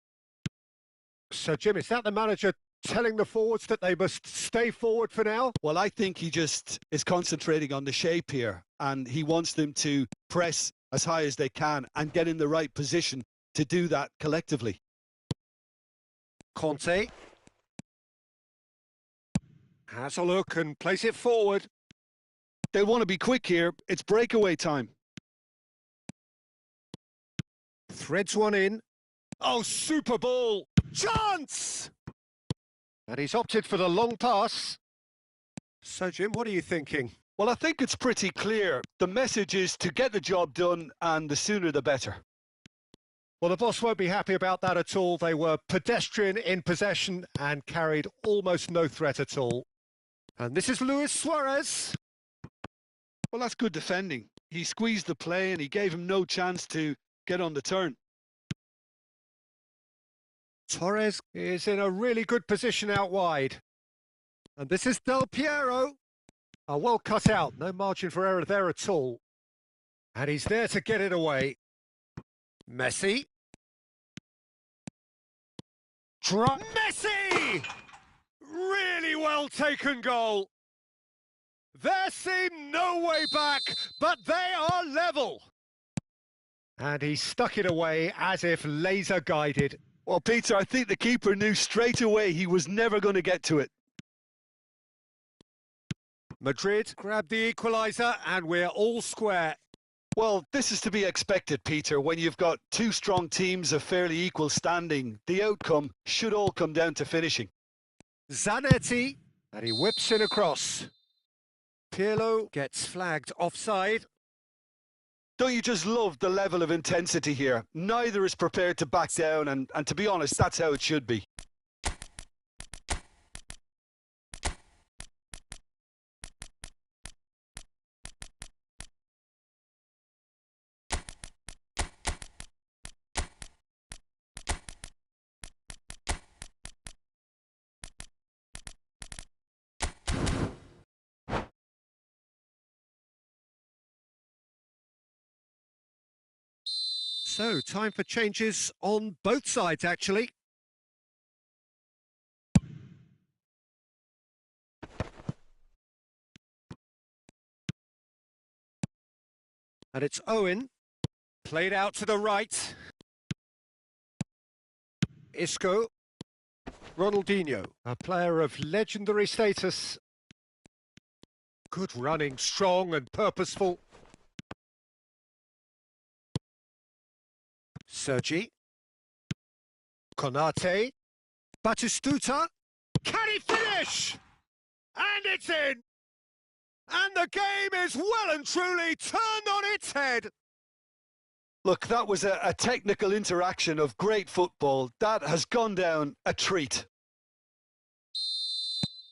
So, Jim, is that the manager telling the forwards that they must stay forward for now? Well, I think he just is concentrating on the shape here, and he wants them to press as high as they can and get in the right position to do that collectively. Conte. Has a look and plays it forward. They'll want to be quick here. It's breakaway time. Threads one in. Oh, super ball! Chance! And he's opted for the long pass. So, Jim, what are you thinking? Well, I think it's pretty clear. The message is to get the job done, and the sooner the better. Well, the boss won't be happy about that at all. They were pedestrian in possession and carried almost no threat at all. And this is Luis Suarez. Well, that's good defending. He squeezed the play and he gave him no chance to get on the turn. Torres is in a really good position out wide. And this is Del Piero. Well cut out, no margin for error there at all. And he's there to get it away. Messi. Messi! Really well taken goal. There seemed no way back, but they are level. And he stuck it away as if laser guided. Well, Peter, I think the keeper knew straight away he was never going to get to it. Madrid grabbed the equaliser and we're all square. Well, this is to be expected, Peter. When you've got two strong teams of fairly equal standing, the outcome should all come down to finishing. Zanetti, and he whips in across. Pirlo gets flagged offside. Don't you just love the level of intensity here? Neither is prepared to back down, and to be honest, that's how it should be. So, time for changes on both sides, actually. And it's Owen, played out to the right. Isco, Ronaldinho, a player of legendary status. Good running, strong and purposeful. Sergi, Konate, Batistuta, can he finish? And it's in! And the game is well and truly turned on its head. Look, that was a technical interaction of great football. That has gone down a treat.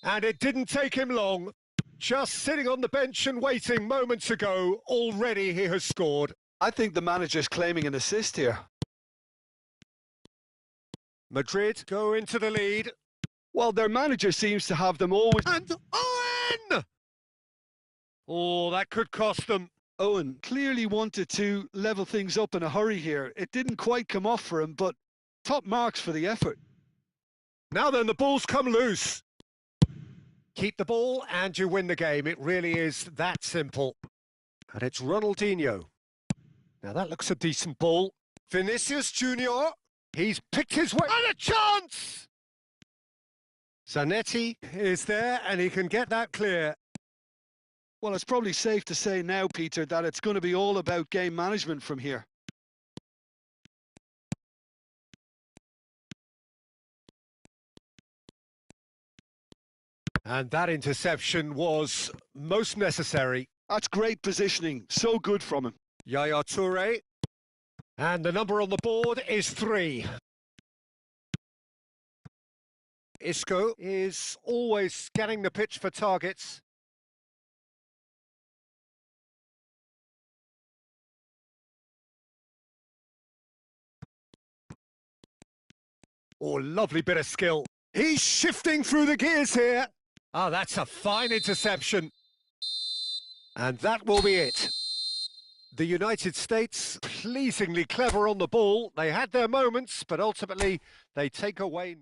And it didn't take him long. Just sitting on the bench and waiting moments ago, already he has scored. I think the manager's claiming an assist here. Madrid go into the lead. Well, their manager seems to have them always... And Owen! Oh, that could cost them. Owen clearly wanted to level things up in a hurry here. It didn't quite come off for him, but top marks for the effort. Now then, the ball's come loose. Keep the ball and you win the game. It really is that simple. And it's Ronaldinho. Now that looks a decent ball. Vinicius Junior. He's picked his way. And a chance! Zanetti is there and he can get that clear. Well, it's probably safe to say now, Peter, that it's going to be all about game management from here. And that interception was most necessary. That's great positioning. So good from him. Yaya Toure. And the number on the board is 3. Isco is always scanning the pitch for targets. Oh, lovely bit of skill. He's shifting through the gears here. Ah, that's a fine interception. And that will be it. The United States, pleasingly clever on the ball. They had their moments, but ultimately they take away...